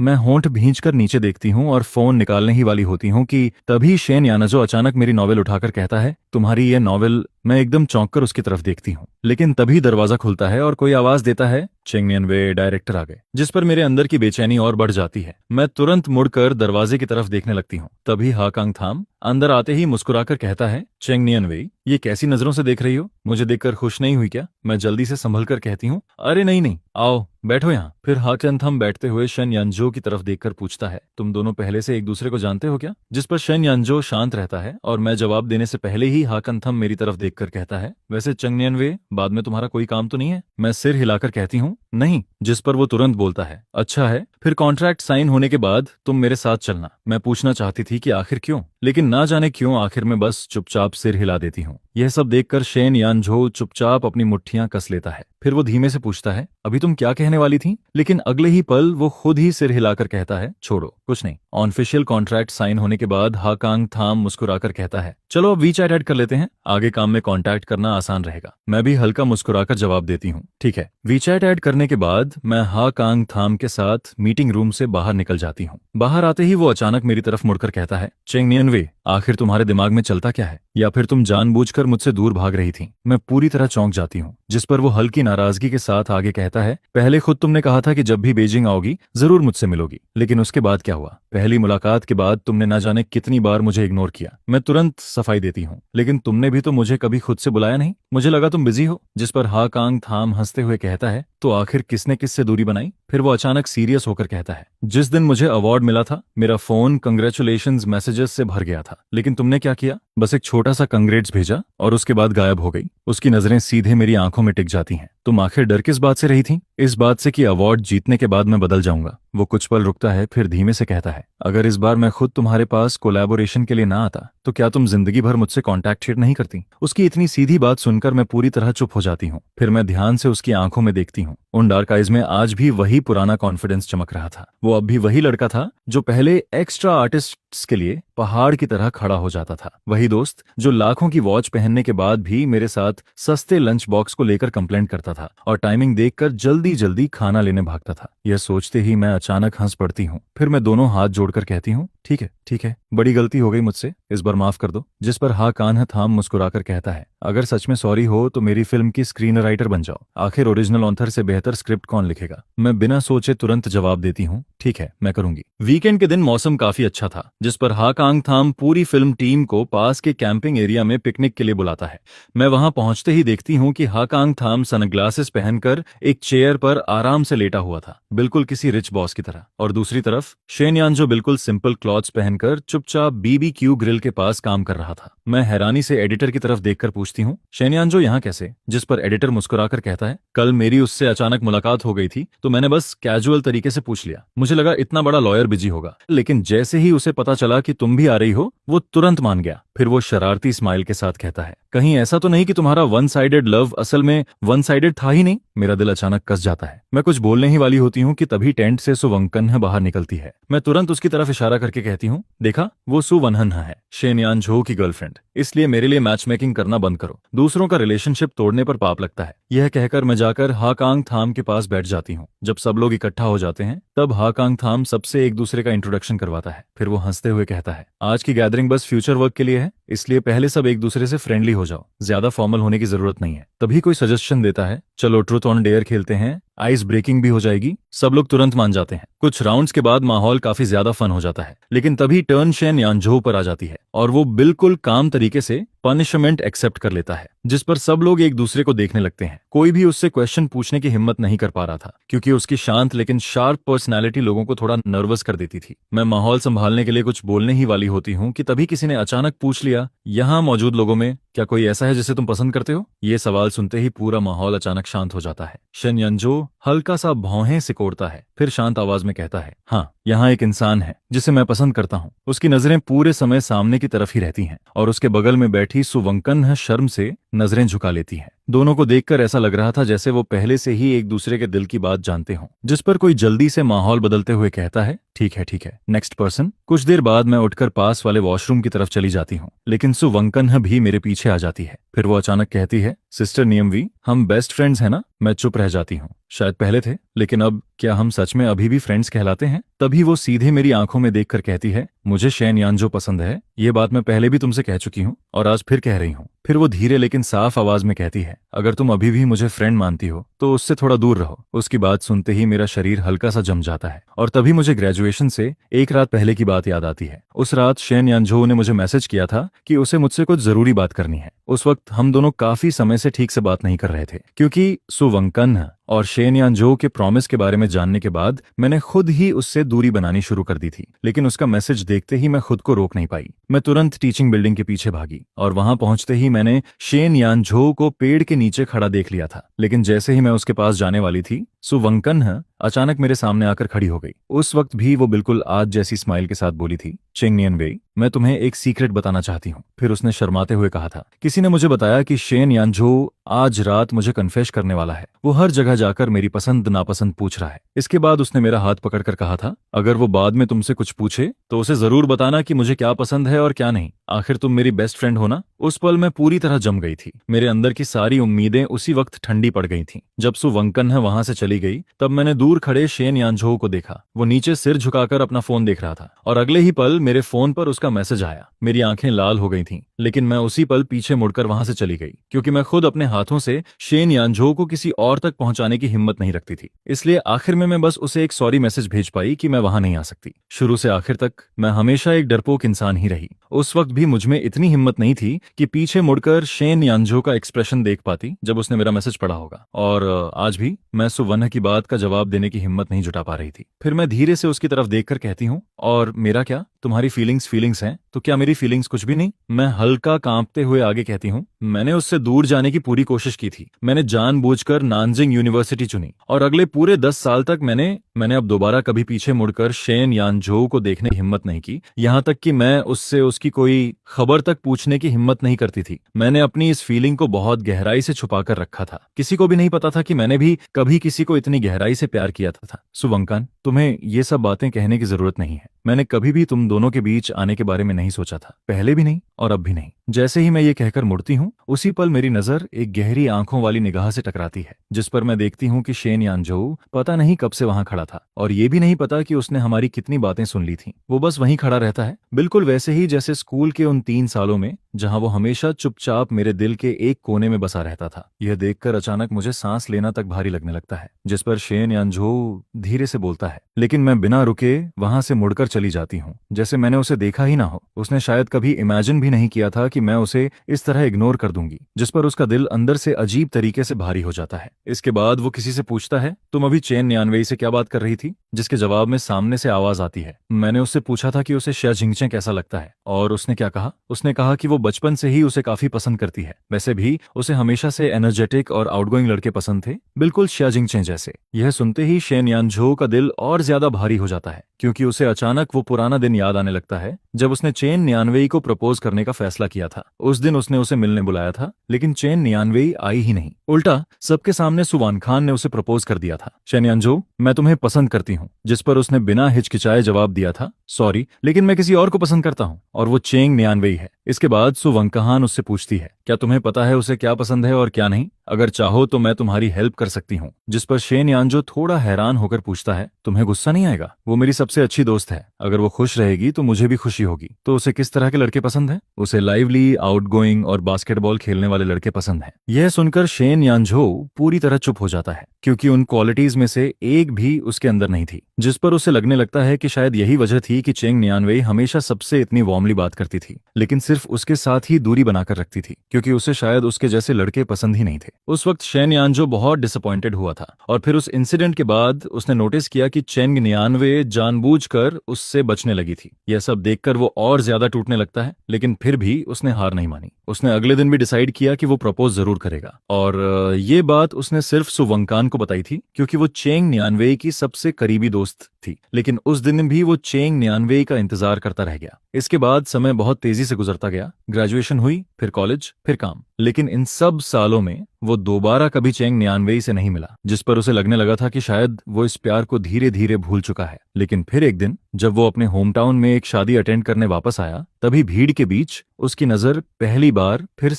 मैं होंठ भींचकर नीचे देखती हूँ और फोन निकालने ही वाली होती हूँ कि तभी शेन यानजो अचानक मेरी नॉवेल उठाकर कहता है, तुम्हारी ये नॉवेल। मैं एकदम चौंक कर उसकी तरफ देखती हूँ, लेकिन तभी दरवाजा खुलता है और कोई आवाज देता है, चेंग नियनवे डायरेक्टर आ गए। जिस पर मेरे अंदर की बेचैनी और बढ़ जाती है। मैं तुरंत मुड़कर दरवाजे की तरफ देखने लगती हूँ। तभी हाकांग थाम अंदर आते ही मुस्कुराकर कहता है, चेंग नियनवे, ये कैसी नजरों से देख रही हो? मुझे देखकर खुश नहीं हुई क्या? मैं जल्दी से संभल कर कहती हूँ, अरे नहीं नहीं, आओ बैठो यहाँ। फिर हाकांग बैठते हुए शेन यानजो की तरफ देखकर पूछता है, तुम दोनों पहले से एक दूसरे को जानते हो क्या? जिस पर शेन यानजो शांत रहता है और मैं जवाब देने से पहले ही हाकांग मेरी तरफ देखकर कहता है, वैसे चेंग नियनवे, बाद में तुम्हारा कोई काम तो नहीं है? मैं सिर हिलाकर कहती हूँ, नहीं। जिस पर वो तुरंत बोलता है, अच्छा है, फिर कॉन्ट्रैक्ट साइन होने के बाद तुम मेरे साथ चलना। मैं पूछना चाहती थी कि आखिर क्यों, लेकिन ना जाने क्यों आखिर में बस चुपचाप सिर हिला देती हूँ। यह सब देखकर शेन यानजो चुपचाप अपनी मुट्ठियां कस लेता है। फिर वो धीमे से पूछता है, अभी तुम क्या कहने वाली थी? लेकिन अगले ही पल वो खुद ही सिर हिलाकर कहता है, छोड़ो, कुछ नहीं। ऑफिशियल कॉन्ट्रैक्ट साइन होने के बाद हाकांग थाम मुस्कुराकर कहता है, चलो अब वीचैट ऐड कर लेते हैं, आगे काम में कांटेक्ट करना आसान रहेगा। मैं भी हल्का मुस्कुराकर जवाब देती हूँ, ठीक है। वीचैट ऐड करने के बाद मैं हाकांग थाम के साथ मीटिंग रूम से बाहर निकल जाती हूँ। बाहर आते ही वो अचानक मेरी तरफ मुड़कर कहता है, चेंग नियनवे, आखिर तुम्हारे दिमाग में चलता क्या है? या फिर तुम जानबूझकर मुझसे दूर भाग रही थी? मैं पूरी तरह चौंक जाती हूँ। जिस पर वो हल्की नाराजगी के साथ आगे कहता है, पहले खुद तुमने कहा था कि जब भी बीजिंग आओगी जरूर मुझसे मिलोगी, लेकिन उसके बाद क्या हुआ? पहली मुलाकात के बाद तुमने न जाने कितनी बार मुझे इग्नोर किया। मैं तुरंत सफाई देती हूँ, लेकिन तुमने भी तो मुझे कभी खुद से बुलाया नहीं, मुझे लगा तुम बिजी हो। जिस पर हाकांग थाम हंसते हुए कहता है, तो आखिर किसने किससे दूरी बनाई? फिर वो अचानक सीरियस होकर कहता है, जिस दिन मुझे अवार्ड मिला था मेरा फोन कंग्रेचुलेशंस मैसेजेस से भर गया था, लेकिन तुमने क्या किया? बस एक छोटा सा कंग्रेट्स भेजा और उसके बाद गायब हो गई। उसकी नजरें सीधे मेरी आंखों में टिक जाती हैं। तुम आखिर डर किस बात से रही थी? इस बात से कि अवार्ड जीतने के बाद मैं बदल जाऊंगा। वो कुछ पल रुकता है, फिर धीमे से कहता है, अगर इस बार मैं खुद तुम्हारे पास कोलैबोरेशन के लिए ना आता तो क्या तुम जिंदगी भर मुझसे कॉन्टैक्ट नहीं करती? उसकी इतनी सीधी बात सुनकर मैं पूरी तरह चुप हो जाती हूँ। फिर मैं ध्यान से उसकी आंखों में देखती हूँ। उन डार्क आइज में आज भी वही पुराना कॉन्फिडेंस चमक रहा था। वो अब भी वही लड़का था जो पहले एक्स्ट्रा आर्टिस्ट्स के लिए पहाड़ की तरह खड़ा हो जाता था। वही दोस्त जो लाखों की वॉच पहनने के बाद भी मेरे साथ सस्ते लंच बॉक्स को लेकर कंप्लेंट करता था और टाइमिंग देखकर जल्दी जल्दी खाना लेने भागता था। यह सोचते ही मैं अचानक हंस पड़ती हूँ। फिर मैं दोनों हाथ जोड़कर कहती हूँ, ठीक है, बड़ी गलती हो गई मुझसे, इस बार माफ कर दो। जिस पर हा कान्हा थाम मुस्कुराकर कहता है, अगर सच में सॉरी हो तो मेरी फिल्म की स्क्रीन राइटर बन जाओ, आखिर ओरिजिनल ऑथर से बेहतर स्क्रिप्ट कौन लिखेगा। मैं बिना सोचे तुरंत जवाब देती हूँ, ठीक है मैं करूंगी। वीकेंड के दिन मौसम काफी अच्छा था, जिस पर हा कांग थाम पूरी फिल्म टीम को पास के कैंपिंग एरिया में पिकनिक के लिए बुलाता है। मैं वहां पहुंचते ही देखती हूँ कि हा कांग थाम सनग्लासेस पहनकर एक चेयर पर आराम से लेटा हुआ था, बिल्कुल किसी रिच बॉस की तरह। और दूसरी तरफ शेन यान जो बिल्कुल सिंपल क्लॉथ्स पहनकर चुपचाप बीबीक्यू ग्रिल के पास काम कर रहा था। मैं हैरानी से एडिटर की तरफ देखकर पूछती हूँ, शेन यान जो यहाँ कैसे? जिस पर एडिटर मुस्कुराकर कहता है, कल मेरी उससे अचानक मुलाकात हो गई थी तो मैंने बस कैजुअल तरीके से पूछ लिया, मुझे लगा इतना बड़ा लॉयर बिजी होगा। लेकिन जैसे ही उसे पता चला कि तुम भी आ रही हो, वो तुरंत मान गया। फिर वो शरारती स्माइल के साथ कहता है, कहीं ऐसा तो नहीं कि तुम्हारा वन साइडेड लव असल में वन साइडेड था ही नहीं? मेरा दिल अचानक कस जाता है। मैं कुछ बोलने ही वाली होती हूँ कि तभी टेंट से सुवंकन्ह बाहर निकलती है। मैं तुरंत उसकी तरफ इशारा करके कहती हूँ, देखा वो सुवन्हन्ह है, शेन यान झो की गर्लफ्रेंड, इसलिए मेरे लिए मैच मेकिंग करना बंद करो, दूसरों का रिलेशनशिप तोड़ने पर पाप लगता है। यह कहकर मैं जाकर हा कांग थाम के पास बैठ जाती हूँ। जब सब लोग इकट्ठा हो जाते हैं तब हा कांग थाम सबसे एक दूसरे का इंट्रोडक्शन करवाता है। फिर वो हंसते हुए कहता है, आज की गैदरिंग बस फ्यूचर वर्क के लिए है, इसलिए पहले सब एक दूसरे से फ्रेंडली हो जाओ, ज्यादा फॉर्मल होने की जरूरत नहीं है। तभी कोई सजेशन देता है, चलो ट्रूथ ऑन डेयर खेलते हैं, आइस ब्रेकिंग भी हो जाएगी। सब लोग तुरंत मान जाते हैं। कुछ राउंड्स के बाद माहौल काफी ज्यादा फन हो जाता है, लेकिन तभी टर्न शेन यानझो पर आ जाती है और वो बिल्कुल काम तरीके से पनिशमेंट एक्सेप्ट कर लेता है, जिस पर सब लोग एक दूसरे को देखने लगते हैं। कोई भी उससे क्वेश्चन पूछने की हिम्मत नहीं कर पा रहा था, क्योंकि उसकी शांत लेकिन शार्प पर्सनैलिटी लोगों को थोड़ा नर्वस कर देती थी। मैं माहौल संभालने के लिए कुछ बोलने ही वाली होती हूँ कि तभी किसी ने अचानक पूछ लिया, यहाँ मौजूद लोगों में क्या कोई ऐसा है जिसे तुम पसंद करते हो? ये सवाल सुनते ही पूरा माहौल अचानक शांत हो जाता है। शेन यानझो हल्का सा भौहें सिकोड़ता है, फिर शांत आवाज में कहता है, हाँ, यहाँ एक इंसान है जिसे मैं पसंद करता हूँ। उसकी नजरें पूरे समय सामने की तरफ ही रहती हैं और उसके बगल में बैठी सुवंकन्ह शर्म से नजरें झुका लेती है। दोनों को देखकर ऐसा लग रहा था जैसे वो पहले से ही एक दूसरे के दिल की बात जानते हों। जिस पर कोई जल्दी से माहौल बदलते हुए कहता है, ठीक है, नेक्स्ट पर्सन। कुछ देर बाद मैं उठकर पास वाले वॉशरूम की तरफ चली जाती हूँ, लेकिन सुवंकन्ह भी मेरे पीछे आ जाती है। फिर वो अचानक कहती है, सिस्टर नियमवी, हम बेस्ट फ्रेंड्स हैं ना? मैं चुप रह जाती हूँ। शायद पहले थे, लेकिन अब क्या हम सच में अभी भी फ्रेंड्स कहलाते हैं? तभी वो सीधे मेरी आंखों में देखकर कहती है, मुझे शेन यानझो पसंद है, ये बात मैं पहले भी तुमसे कह चुकी हूँ और आज फिर कह रही हूँ। फिर वो धीरे लेकिन साफ आवाज में कहती है, अगर तुम अभी भी मुझे फ्रेंड मानती हो तो उससे थोड़ा दूर रहो। उसकी बात सुनते ही मेरा शरीर हल्का सा जम जाता है और तभी मुझे ग्रेजुएशन से एक रात पहले की बात याद आती है। उस रात शेन यानझो ने मुझे मैसेज किया था कि उसे मुझसे कुछ जरूरी बात करनी है। उस वक्त हम दोनों काफी समय से ठीक से बात नहीं कर रहे थे, क्योंकि सुवंकन्ह और शेन यानझो के प्रॉमिस के बारे में जानने के बाद मैंने खुद ही उससे दूरी बनानी शुरू कर दी थी। लेकिन उसका मैसेज देखते ही मैं खुद को रोक नहीं पाई। मैं तुरंत टीचिंग बिल्डिंग के पीछे भागी और वहां पहुंचते ही मैंने शेन यानझो को पेड़ के नीचे खड़ा देख लिया था। लेकिन जैसे ही मैं उसके पास जाने वाली थी, सुवंकन्ह अचानक मेरे सामने आकर खड़ी हो गई। उस वक्त भी वो बिल्कुल आज जैसी स्माइल के साथ बोली थी, चेंगनियन वेई, मैं तुम्हें एक सीक्रेट बताना चाहती हूँ। फिर उसने शर्माते हुए कहा था, किसी ने मुझे बताया कि शेन यानझो आज रात मुझे कन्फेस करने वाला है। वो हर जगह जाकर मेरी पसंद नापसंद पूछ रहा है। इसके बाद उसने मेरा हाथ पकड़कर कहा था, अगर वो बाद में तुमसे कुछ पूछे तो उसे जरूर बताना कि मुझे क्या पसंद है और क्या नहीं। आखिर तुम मेरी बेस्ट फ्रेंड हो ना? उस पल मैं पूरी तरह जम गई थी। मेरे अंदर की सारी उम्मीदें उसी वक्त ठंडी पड़ गई थीं। जब सुवंकन्ह वहां से चली गई तब मैंने दूर खड़े शेन यानझो को देखा। वो नीचे सिर झुकाकर अपना फोन देख रहा था और अगले ही पल मेरे फोन पर उसका मैसेज आया। मेरी आंखें लाल हो गई थीं, लेकिन मैं उसी पल पीछे मुड़कर वहां से चली गई, क्योंकि मैं खुद अपने हाथों से शेन यानझो को किसी और तक पहुंचाने की हिम्मत नहीं रखती थी। इसलिए आखिर में मैं बस उसे एक सॉरी मैसेज भेज पाई कि मैं वहां नहीं आ सकती। शुरू से आखिर तक मैं हमेशा एक डरपोक इंसान ही रही। उस वक्त भी मुझमें इतनी हिम्मत नहीं थी कि पीछे मुड़कर शेन यानझो का एक्सप्रेशन देख पाती जब उसने मेरा मैसेज पढ़ा होगा। और आज भी मैं सुवन्ह की बात का जवाब देने की हिम्मत नहीं जुटा पा रही थी। फिर मैं धीरे से उसकी तरफ देखकर कहती हूँ, और मेरा क्या? तुम्हारी फीलिंग्स हैं तो क्या मेरी फीलिंग्स कुछ भी नहीं? मैं हल्का कांपते हुए आगे कहती हूँ, मैंने उससे दूर जाने की पूरी कोशिश की थी। मैंने जानबूझकर नानजिंग यूनिवर्सिटी चुनी और अगले पूरे 10 साल तक मैंने अब दोबारा कभी पीछे मुड़कर शेन यानझो को देखने की हिम्मत नहीं की। यहाँ तक कि मैं उससे उसकी कोई खबर तक पूछने की हिम्मत नहीं करती थी। मैंने अपनी इस फीलिंग को बहुत गहराई से छुपा कर रखा था। किसी को भी नहीं पता था कि मैंने भी कभी किसी को इतनी गहराई से प्यार किया था। सुवंकन, तुम्हें ये सब बातें कहने की जरूरत नहीं है। मैंने कभी भी तुम दोनों के बीच आने के बारे में नहीं सोचा था, पहले भी नहीं और अब भी नहीं। जैसे ही मैं ये कहकर मुड़ती हूँ, उसी पल मेरी नजर एक गहरी आंखों वाली निगाह से टकराती है, जिस पर मैं देखती हूँ कि शेन यानजो पता नहीं कब से वहां खड़ा था, और ये भी नहीं पता कि उसने हमारी कितनी बातें सुन ली थी। वो बस वहीं खड़ा रहता है, बिल्कुल वैसे ही जैसे स्कूल के उन 3 सालों में, जहां वो हमेशा चुपचाप मेरे दिल के एक कोने में बसा रहता था। यह देखकर अचानक मुझे सांस लेना तक भारी लगने लगता है, जिस पर शेन यानजो धीरे से बोलता है, लेकिन मैं बिना रुके वहां से मुड़कर चली जाती हूँ, जैसे मैंने उसे देखा ही ना हो। उसने शायद कभी इमेजिन भी नहीं किया था कि मैं उसे इस तरह इग्नोर कर दूंगी, जिस पर उसका दिल अंदर से अजीब तरीके से भारी हो जाता है। इसके बाद वो किसी से पूछता है, तुम अभी चेन नियानवेई से क्या बात कर रही थी? जिसके जवाब में सामने से आवाज आती है, मैंने उससे पूछा था कि उसे शिया जिंगचे कैसा लगता है, और उसने क्या कहा? उसने कहा कि वो बचपन से ही उसे काफी पसंद करती है। वैसे भी उसे हमेशा से एनर्जेटिक और आउटगोइंग लड़के पसंद थे, बिल्कुल शिया जिंगचे जैसे। यह सुनते ही शेन यानझो का दिल और ज्यादा भारी हो जाता है, क्योंकि उसे अचानक वो पुराना दिन याद आने लगता है जब उसने चेन नियानवेई को प्रपोज करने का फैसला किया था। उस दिन उसने उसे मिलने बुलाया था, लेकिन चेन नियानवेई आई ही नहीं। उल्टा सबके सामने सुवान खान ने उसे प्रपोज कर दिया था। शेन यानझो, मैं तुम्हें पसंद करती हूँ। जिस पर उसने बिना हिचकिचाए जवाब दिया था, सॉरी, लेकिन मैं किसी और को पसंद करता हूँ, और वो चेंग नियानवेई है। इसके बाद सु वंकहान उससे पूछती है, क्या तुम्हें पता है उसे क्या पसंद है और क्या नहीं? अगर चाहो तो मैं तुम्हारी हेल्प कर सकती हूँ। जिस पर शेन यानजो थोड़ा हैरान होकर पूछता है, तुम्हें गुस्सा नहीं आएगा? वो मेरी सबसे अच्छी दोस्त है, अगर वो खुश रहेगी तो मुझे भी खुशी होगी। तो उसे किस तरह के लड़के पसंद है? उसे लाइवली, आउटगोइंग और बास्केटबॉल खेलने वाले लड़के पसंद हैं। यह सुनकर शेन यानजो पूरी तरह चुप हो जाता है, क्योंकि उन क्वालिटीज में से एक भी उसके अंदर नहीं थी। जिस पर उसे लगने लगता है कि शायद यही वजह थी कि चेंग नियानवेई हमेशा सबसे इतनी वार्मली बात करती थी, लेकिन सिर्फ उसके साथ ही दूरी बनाकर रखती थी, क्योंकि उसे शायद उसके जैसे लड़के पसंद ही नहीं थे। उस वक्त शेन यानजो बहुत डिसअपॉइंटेड हुआ था, और फिर उस इंसिडेंट के बाद उसने नोटिस किया कि चेंग नियानवे जानबूझकर उससे बचने लगी थी। यह सब देखकर वो और ज्यादा टूटने लगता है, लेकिन फिर भी उसने हार नहीं मानी। उसने अगले दिन भी डिसाइड किया कि वो प्रपोज जरूर करेगा, और ये बात उसने सिर्फ सुवंकान को बताई थी, क्योंकि वो चेंग नियानवे की सबसे करीबी दोस्त थी। लेकिन उस दिन भी वो चेंग नियानवे का इंतजार करता रह गया। इसके बाद समय बहुत तेजी से गुजरता गया। ग्रेजुएशन हुई, फिर कॉलेज, फिर काम, लेकिन इन सब सालों में वो दोबारा कभी चेंग नियानवेई से नहीं मिला, जिस पर उसे लगने लगा था कि शायद वो इस प्यार को धीरे धीरे भूल चुका है। लेकिन फिर एक दिन जब वो अपने होम टाउन में एक शादी अटेंड करने वापस आया, तभी भीड़ के बीच उसकी नजर पहली बार फिर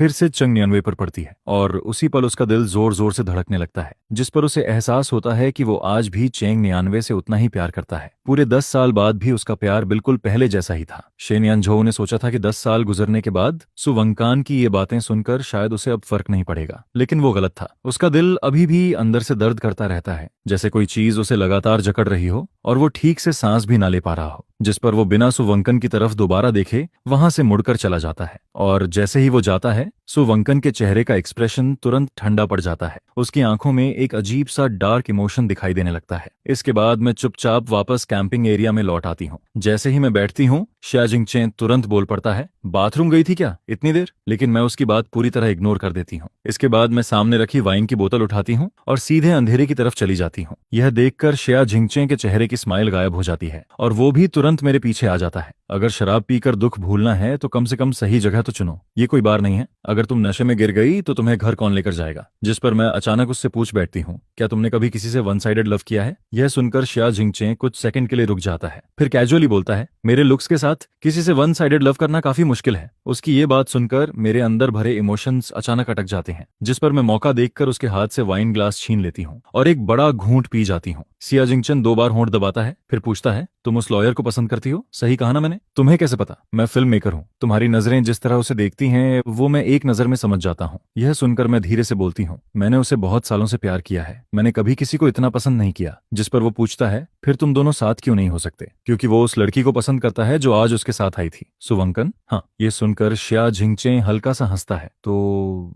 से चेंग नियानवे पर पड़ती है, और उसी पल उसका दिल जोर जोर से धड़कने लगता है, जिस पर उसे एहसास होता है कि वो आज भी चेंग नियानवे से उतना ही प्यार करता है। पूरे 10 साल बाद भी उसका प्यार बिल्कुल पहले जैसा ही था। शेन यानझो ने सोचा था कि 10 साल गुजरने के बाद सुवंकान की ये बातें सुनकर शायद उसे अब फर्क नहीं पड़ेगा, लेकिन वो गलत था। उसका दिल अभी भी अंदर से दर्द करता रहता है, जैसे कोई चीज उसे लगातार जकड़ रही हो और वो ठीक से सांस भी ना ले पा रहा हो। जिस पर वो बिना सुवंकन की तरफ दोबारा देखे वहां से मुड़कर चला जाता है, और जैसे ही वो जाता है, सुवंकन के चेहरे का एक्सप्रेशन तुरंत ठंडा पड़ जाता है। उसकी आंखों में एक अजीब सा डार्क इमोशन दिखाई देने लगता है। इसके बाद मैं चुपचाप वापस कैंपिंग एरिया में लौट आती हूँ। जैसे ही मैं बैठती हूँ, शिया जिंगचे तुरंत बोल पड़ता है, बाथरूम गई थी क्या इतनी देर? लेकिन मैं उसकी बात पूरी तरह इग्नोर कर देती हूँ। इसके बाद मैं सामने रखी वाइन की बोतल उठाती हूँ और सीधे अंधेरे की तरफ चली जाती हूँ। यह देखकर शिया जिंगचे के चेहरे की स्माइल गायब हो जाती है, और वो भी तुरंत मेरे पीछे आ जाता है। अगर शराब पीकर दुख भूलना है तो कम से कम सही जगह तो चुनो, ये कोई बार नहीं है। अगर तुम नशे में गिर गई तो तुम्हें घर कौन लेकर जाएगा? जिस पर मैं अचानक उससे पूछ बैठती हूँ, क्या तुमने कभी किसी से वन साइडेड लव किया है? यह सुनकर शिया जिंगचे कुछ सेकंड के लिए रुक जाता है, फिर कैजुअली बोलता है, मेरे लुक्स के साथ किसी से वन साइडेड लव करना काफी मुश्किल है। उसकी ये बात सुनकर मेरे अंदर भरे इमोशंस अचानक अटक जाते हैं, जिस पर मैं मौका देखकर उसके हाथ से वाइन ग्लास छीन लेती हूँ और एक बड़ा घूंट पी जाती हूँ। शिया जिंगचन 2 बार होंठ दबाता है, फिर पूछता है, तुम उस लॉयर को पसंद करती हो? सही कहा ना मैंने? तुम्हें कैसे पता? मैं फिल्म मेकर हूँ, तुम्हारी नजरें जिस तरह उसे देखती हैं वो मैं एक नजर में समझ जाता हूँ। यह सुनकर मैं धीरे से बोलती हूँ, मैंने उसे बहुत सालों से प्यार किया है, मैंने कभी किसी को इतना पसंद नहीं किया। जिस पर वो पूछता है, फिर तुम दोनों साथ क्यों नहीं हो सकते? क्योंकि वो उस लड़की को पसंद करता है जो आज उसके साथ आई थी। सुवंकन? हाँ। ये सुनकर शिया जिंगचे हल्का सा हंसता है, तो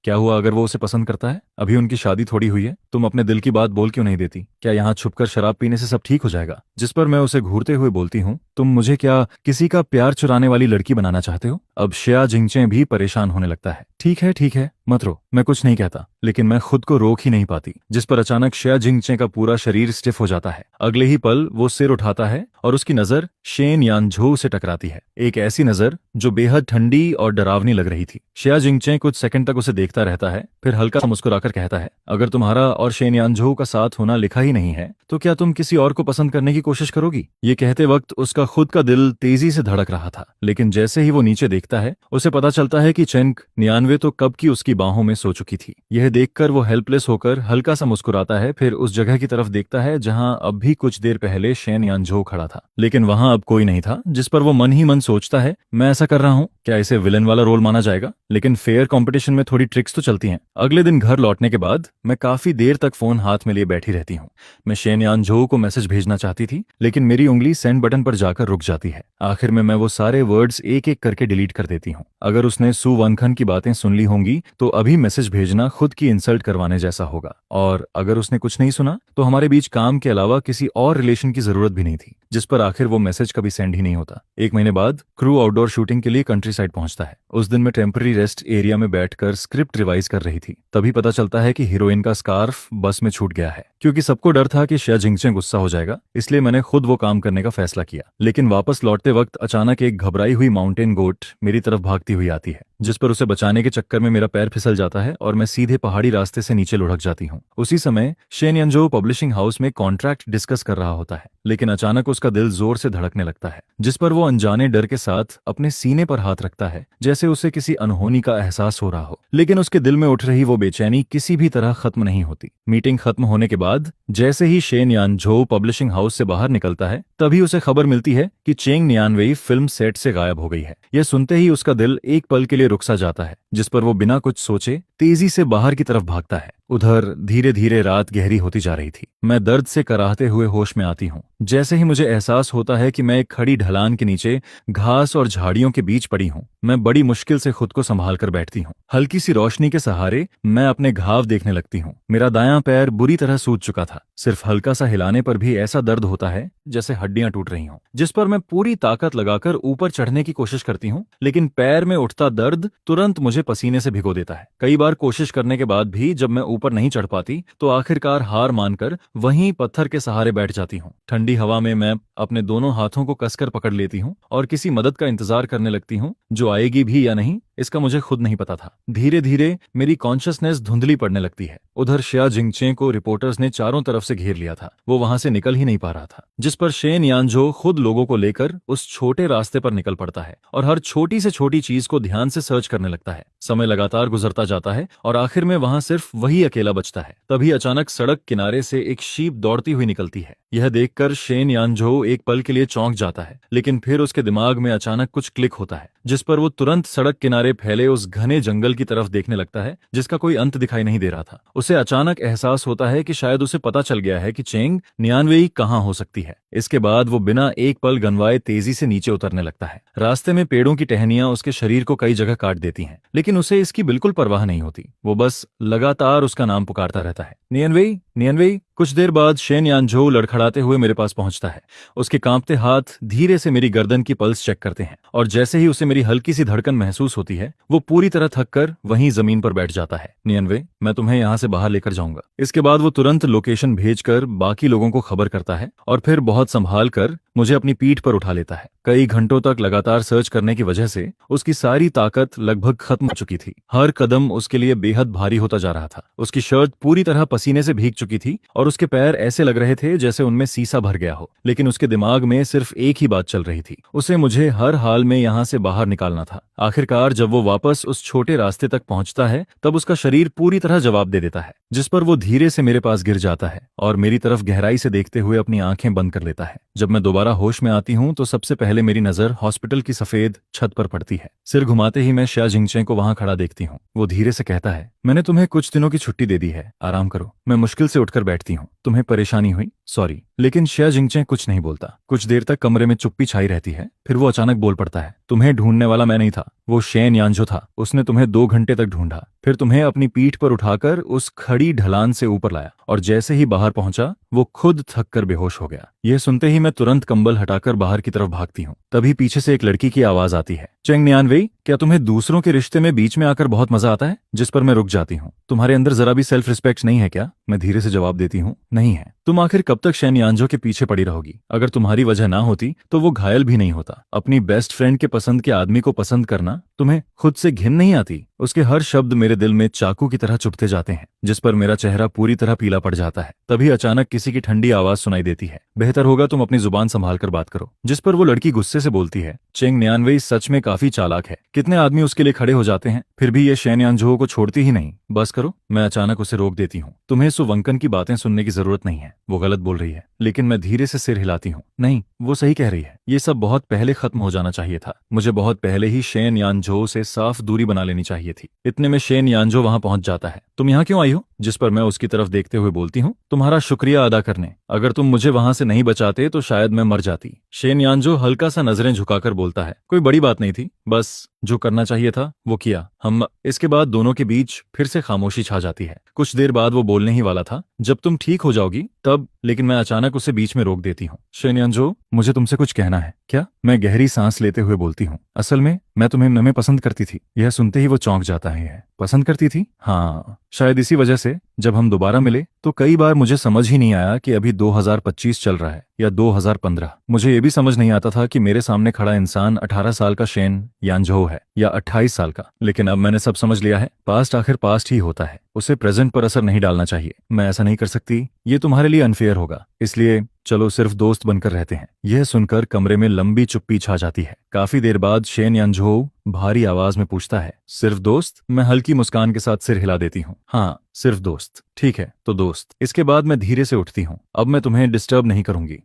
क्या हुआ अगर वो उसे पसंद करता है? अभी उनकी शादी थोड़ी हुई है, तुम अपने दिल की बात बोल क्यों नहीं देती? क्या यहाँ छुपकर शराब पीने से सब ठीक हो जाएगा? जिस पर मैं उसे घूरते हुए बोलती हूँ, तुम मुझे क्या किसी का प्यार चुराने वाली लड़की बनाना चाहते हो? अब शिया जिंगचे भी परेशान होने लगता है। ठीक है, मत रो, मैं कुछ नहीं कहता, लेकिन मैं खुद को रोक ही नहीं पाती। जिस पर अचानक शिया जिंगचे का पूरा शरीर स्टिफ हो जाता है। अगले ही पल वो सिर उठाता है और उसकी नजर शेन यानझो से टकराती है, एक ऐसी नजर जो बेहद ठंडी और डरावनी लग रही थी। शिया जिंगचे कुछ सेकंड तक उसे देखता रहता है, फिर हल्का सा मुस्कुराकर मुस्कुराकर कहता है, अगर तुम्हारा और शेन यानझोऊ का साथ होना लिखा ही नहीं है तो क्या तुम किसी और को पसंद करने की कोशिश करोगी? ये कहते वक्त उसका खुद का दिल तेजी से धड़क रहा था, लेकिन जैसे ही वो नीचे देखता है उसे पता चलता है कि चेंग 99 तो कब की उसकी बाहों में सो चुकी थी। यह देखकर वो हेल्पलेस होकर हल्का सा मुस्कुराता है, फिर उस जगह की तरफ देखता है जहां अब भी कुछ देर पहले शेन यानझोऊ खड़ा था, लेकिन वहां अब कोई नहीं था। जिस पर वो मन ही मन सोचता है, मैं ऐसा कर रहा हूँ, क्या इसे विलन वाला रोल माना जाएगा? लेकिन फेयर कंपटीशन में थोड़ी ट्रिक्स तो चलती हैं। अगले दिन घर लौटने के बाद मैं काफी देर तक फोन हाथ में लिए बैठी रहती हूँ। मैं शेन यानझोऊ को मैसेज भेजना चाहती थी, लेकिन मेरी उंगली सेंड बटन पर जाकर रुक जाती है। आखिर में मैं वो सारे वर्ड्स एक एक करके डिलीट कर देती हूँ। अगर उसने सू वनखन की बातें सुन ली होंगी तो अभी मैसेज भेजना खुद की इंसल्ट करवाने जैसा होगा, और अगर उसने कुछ नहीं सुना तो हमारे बीच काम के अलावा किसी और रिलेशन की जरूरत भी नहीं थी, जिस पर आखिर वो मैसेज कभी सेंड ही नहीं होता। 1 महीने बाद क्रू आउटडोर शूटिंग के लिए कंट्री साइड पहुंचता है। उस दिन मैं टेम्पररी रेस्ट एरिया में बैठकर स्क्रिप्ट रिवाइज कर रही थी। तभी पता चलता है कि हीरोइन का स्कार्फ बस में छूट गया है। क्योंकि सबको डर था कि शिया जिंगचे गुस्सा हो जाएगा, इसलिए मैंने खुद वो काम करने का फैसला किया। लेकिन वापस लौटते वक्त अचानक एक घबराई हुई माउंटेन गोट मेरी तरफ भागती हुई आती है, जिस पर उसे बचाने के चक्कर में मेरा पैर फिसल जाता है और मैं सीधे पहाड़ी रास्ते से नीचे लुढ़क जाती हूँ। उसी समय शेन यानझोऊ पब्लिशिंग हाउस में कॉन्ट्रैक्ट डिस्कस कर रहा होता है, लेकिन अचानक उसका दिल जोर से धड़कने लगता है, जिस पर वो अनजाने डर के साथ अपने सीने पर हाथ रखता है, जैसे उसे किसी अनहोनी का एहसास हो रहा हो। लेकिन उसके दिल में उठ रही वो बेचैनी किसी भी तरह खत्म नहीं होती। मीटिंग खत्म होने के बाद जैसे ही शेन यानझोऊ पब्लिशिंग हाउस से बाहर निकलता है, तभी उसे खबर मिलती है कि चेंग 99 फिल्म सेट से गायब हो गई है। यह सुनते ही उसका दिल एक पल के लिए रुक सा जाता है, जिस पर वो बिना कुछ सोचे तेजी से बाहर की तरफ भागता है। उधर धीरे धीरे रात गहरी होती जा रही थी। मैं दर्द से कराहते हुए होश में आती हूँ। जैसे ही मुझे एहसास होता है कि मैं एक खड़ी ढलान के नीचे घास और झाड़ियों के बीच पड़ी हूँ, मैं बड़ी मुश्किल से खुद को संभाल कर बैठती हूँ। हल्की सी रोशनी के सहारे मैं अपने घाव देखने लगती हूँ। मेरा दायां पैर बुरी तरह सूज चुका था। सिर्फ हल्का सा हिलाने पर भी ऐसा दर्द होता है जैसे हड्डियां टूट रही हों, जिस पर मैं पूरी ताकत लगाकर ऊपर चढ़ने की कोशिश करती हूँ, लेकिन पैर में उठता दर्द तुरंत मुझे पसीने से भिगो देता है। कई बार कोशिश करने के बाद भी जब मैं ऊपर नहीं चढ़ पाती तो आखिरकार हार मानकर वहीं पत्थर के सहारे बैठ जाती हूँ। ठंडी हवा में मैं अपने दोनों हाथों को कसकर पकड़ लेती हूँ और किसी मदद का इंतजार करने लगती हूँ, जो आएगी भी या नहीं इसका मुझे खुद नहीं पता था। धीरे धीरे मेरी कॉन्शियसनेस धुंधली पड़ने लगती है। उधर शिया जिंगचे को रिपोर्टर्स ने चारों तरफ से घेर लिया था। वो वहां से निकल ही नहीं पा रहा था, जिस पर शेन यानझोऊ खुद लोगों को लेकर उस छोटे रास्ते पर निकल पड़ता है और हर छोटी से छोटी चीज को ध्यान से सर्च करने लगता है। समय लगातार गुजरता जाता है और आखिर में वहां सिर्फ वही अकेला बचता है। तभी अचानक सड़क किनारे से एक शीप दौड़ती हुई निकलती है। यह देखकर शेन यानझोऊ एक पल के लिए चौंक जाता है, लेकिन फिर उसके दिमाग में अचानक कुछ क्लिक होता है, जिस पर वो तुरंत सड़क किनारे फैले उस घने जंगल की तरफ देखने लगता है, जिसका कोई अंत दिखाई नहीं दे रहा था। उसे अचानक एहसास होता है कि शायद उसे पता चल गया है कि चेंग 99 कहाँ हो सकती है। इसके बाद वो बिना एक पल गंवाए तेजी से नीचे उतरने लगता है। रास्ते में पेड़ों की टहनियां उसके शरीर को कई जगह काट देती हैं, लेकिन उसे इसकी बिल्कुल परवाह नहीं होती। वो बस लगातार उसका नाम पुकारता रहता है, 99, 99। कुछ देर बाद शेन यानझोऊ लड़खड़ाते हुए मेरे पास पहुंचता है। उसके कांपते हाथ धीरे से मेरी गर्दन की पल्स चेक करते हैं और जैसे ही उसे मेरी हल्की सी धड़कन महसूस होती है, वो पूरी तरह थककर वहीं जमीन पर बैठ जाता है। 99, मैं तुम्हें यहाँ से बाहर लेकर जाऊंगा। इसके बाद वो तुरंत लोकेशन भेजकर बाकी लोगों को खबर करता है और फिर बहुत संभाल कर मुझे अपनी पीठ पर उठा लेता है। कई घंटों तक लगातार सर्च करने की वजह से उसकी सारी ताकत लगभग खत्म हो चुकी थी। हर कदम उसके लिए बेहद भारी होता जा रहा था। उसकी शर्ट पूरी तरह पसीने से भीग चुकी थी और उसके पैर ऐसे लग रहे थे जैसे उनमें सीसा भर गया हो। लेकिन उसके दिमाग में सिर्फ एक ही बात चल रही थी, उसे मुझे हर हाल में यहाँ से बाहर निकालना था। आखिरकार जब वो वापस उस छोटे रास्ते तक पहुंचता है, तब उसका शरीर पूरी तरह जवाब दे देता है, जिस पर वो धीरे से मेरे पास गिर जाता है और मेरी तरफ गहराई से देखते हुए अपनी आंखें बंद कर लेता है। जब मैं दोबारा होश में आती हूँ तो सबसे पहले मेरी नजर हॉस्पिटल की सफेद छत पर पड़ती है। सिर घुमाते ही मैं शिया जिंगचे को वहां खड़ा देखती हूँ। वो धीरे से कहता है, मैंने तुम्हें कुछ दिनों की छुट्टी दे दी है, आराम करो। मैं मुश्किल से उठकर बैठती हूँ। तुम्हें परेशानी हुई? सॉरी। लेकिन शिया जिंगचे कुछ नहीं बोलता। कुछ देर तक कमरे में चुप्पी छाई रहती है। फिर वो अचानक बोल पड़ता है, तुम्हें ढूंढने वाला मैं नहीं था, वो शेन यानझोऊ था। उसने तुम्हें 2 घंटे तक ढूंढा, फिर तुम्हें अपनी पीठ पर उठाकर उस खड़ी ढलान से ऊपर लाया और जैसे ही बाहर पहुंचा वो खुद थक कर बेहोश हो गया। यह सुनते ही मैं तुरंत कंबल हटाकर बाहर की तरफ भागती हूँ। तभी पीछे से एक लड़की की आवाज आती है, चेंग 99, क्या तुम्हें दूसरों के रिश्ते में बीच में आकर बहुत मजा आता है? जिस पर मैं रुक जाती हूँ। तुम्हारे अंदर जरा भी सेल्फ रिस्पेक्ट नहीं है क्या? मैं धीरे से जवाब देती हूँ, नहीं है। तुम आखिर कब तक शेन यानझोऊ के पीछे पड़ी रहोगी? अगर तुम्हारी वजह ना होती तो वो घायल भी नहीं होता। अपनी बेस्ट फ्रेंड के पसंद के आदमी को पसंद करना तुम्हें खुद से घिन नहीं आती? उसके हर शब्द मेरे दिल में चाकू की तरह चुभते जाते हैं, जिस पर मेरा चेहरा पूरी तरह पीला पड़ जाता है। तभी अचानक किसी की ठंडी आवाज सुनाई देती है, बेहतर होगा तुम अपनी जुबान संभाल कर बात करो। जिस पर वो लड़की गुस्से से बोलती है, चेंग न्यानवेई सच में काफी चालाक है। कितने आदमी उसके लिए खड़े हो जाते हैं, फिर भी ये शेन यानझो को छोड़ती ही नहीं। बस करो। मैं अचानक उसे रोक देती हूँ। तुम्हें सुवंकन की बातें सुनने की जरूरत नहीं है, वो गलत बोल रही है। लेकिन मैं धीरे से सिर हिलाती हूँ। नहीं, वो सही कह रही है। ये सब बहुत पहले खत्म हो जाना चाहिए था। मुझे बहुत पहले ही शेन यानझो से साफ दूरी बना लेनी चाहिए थी। इतने में शेन यानझो वहां पहुंच जाता है। तुम यहाँ क्यों आई हो? जिस पर मैं उसकी तरफ देखते हुए बोलती हूँ, तुम्हारा शुक्रिया अदा करने। अगर तुम मुझे वहां से नहीं बचाते तो शायद मैं मर जाती। शेन यानझो हल्का सा नजरें झुकाकर बोलता है, कोई बड़ी बात नहीं थी, बस जो करना चाहिए था वो किया। हम इसके बाद दोनों के बीच फिर से खामोशी छा जाती है। कुछ देर बाद वो बोलने ही वाला था, जब तुम ठीक हो जाओगी तब, लेकिन मैं अचानक उसे बीच में रोक देती हूँ। शेन यानझो, मुझे तुमसे कुछ कहना है। क्या? मैं गहरी सांस लेते हुए बोलती हूँ, असल में मैं तुम्हें पसंद करती थी। यह सुनते ही वो चौंक जाता है। पसंद करती थी? हाँ, शायद इसी वजह से जब हम दोबारा मिले तो कई बार मुझे समझ ही नहीं आया कि अभी 2025 चल रहा है या 2015। मुझे ये भी समझ नहीं आता था कि मेरे सामने खड़ा इंसान 18 साल का शेन यानझो है या 28 साल का। लेकिन अब मैंने सब समझ लिया है। पास्ट आखिर पास्ट ही होता है, उसे प्रेजेंट पर असर नहीं डालना चाहिए। मैं ऐसा नहीं कर सकती, ये तुम्हारे लिए अनफेयर होगा, इसलिए चलो सिर्फ दोस्त बनकर रहते हैं। यह सुनकर कमरे में लंबी चुप्पी छा जाती है। काफी देर बाद शेन यानझो भारी आवाज में पूछता है, सिर्फ दोस्त? मैं हल्की मुस्कान के साथ सिर हिला देती हूँ। हाँ, सिर्फ दोस्त। ठीक है, तो दोस्त। इसके बाद मैं धीरे से उठती हूँ। अब मैं तुम्हें डिस्टर्ब नहीं करूंगी।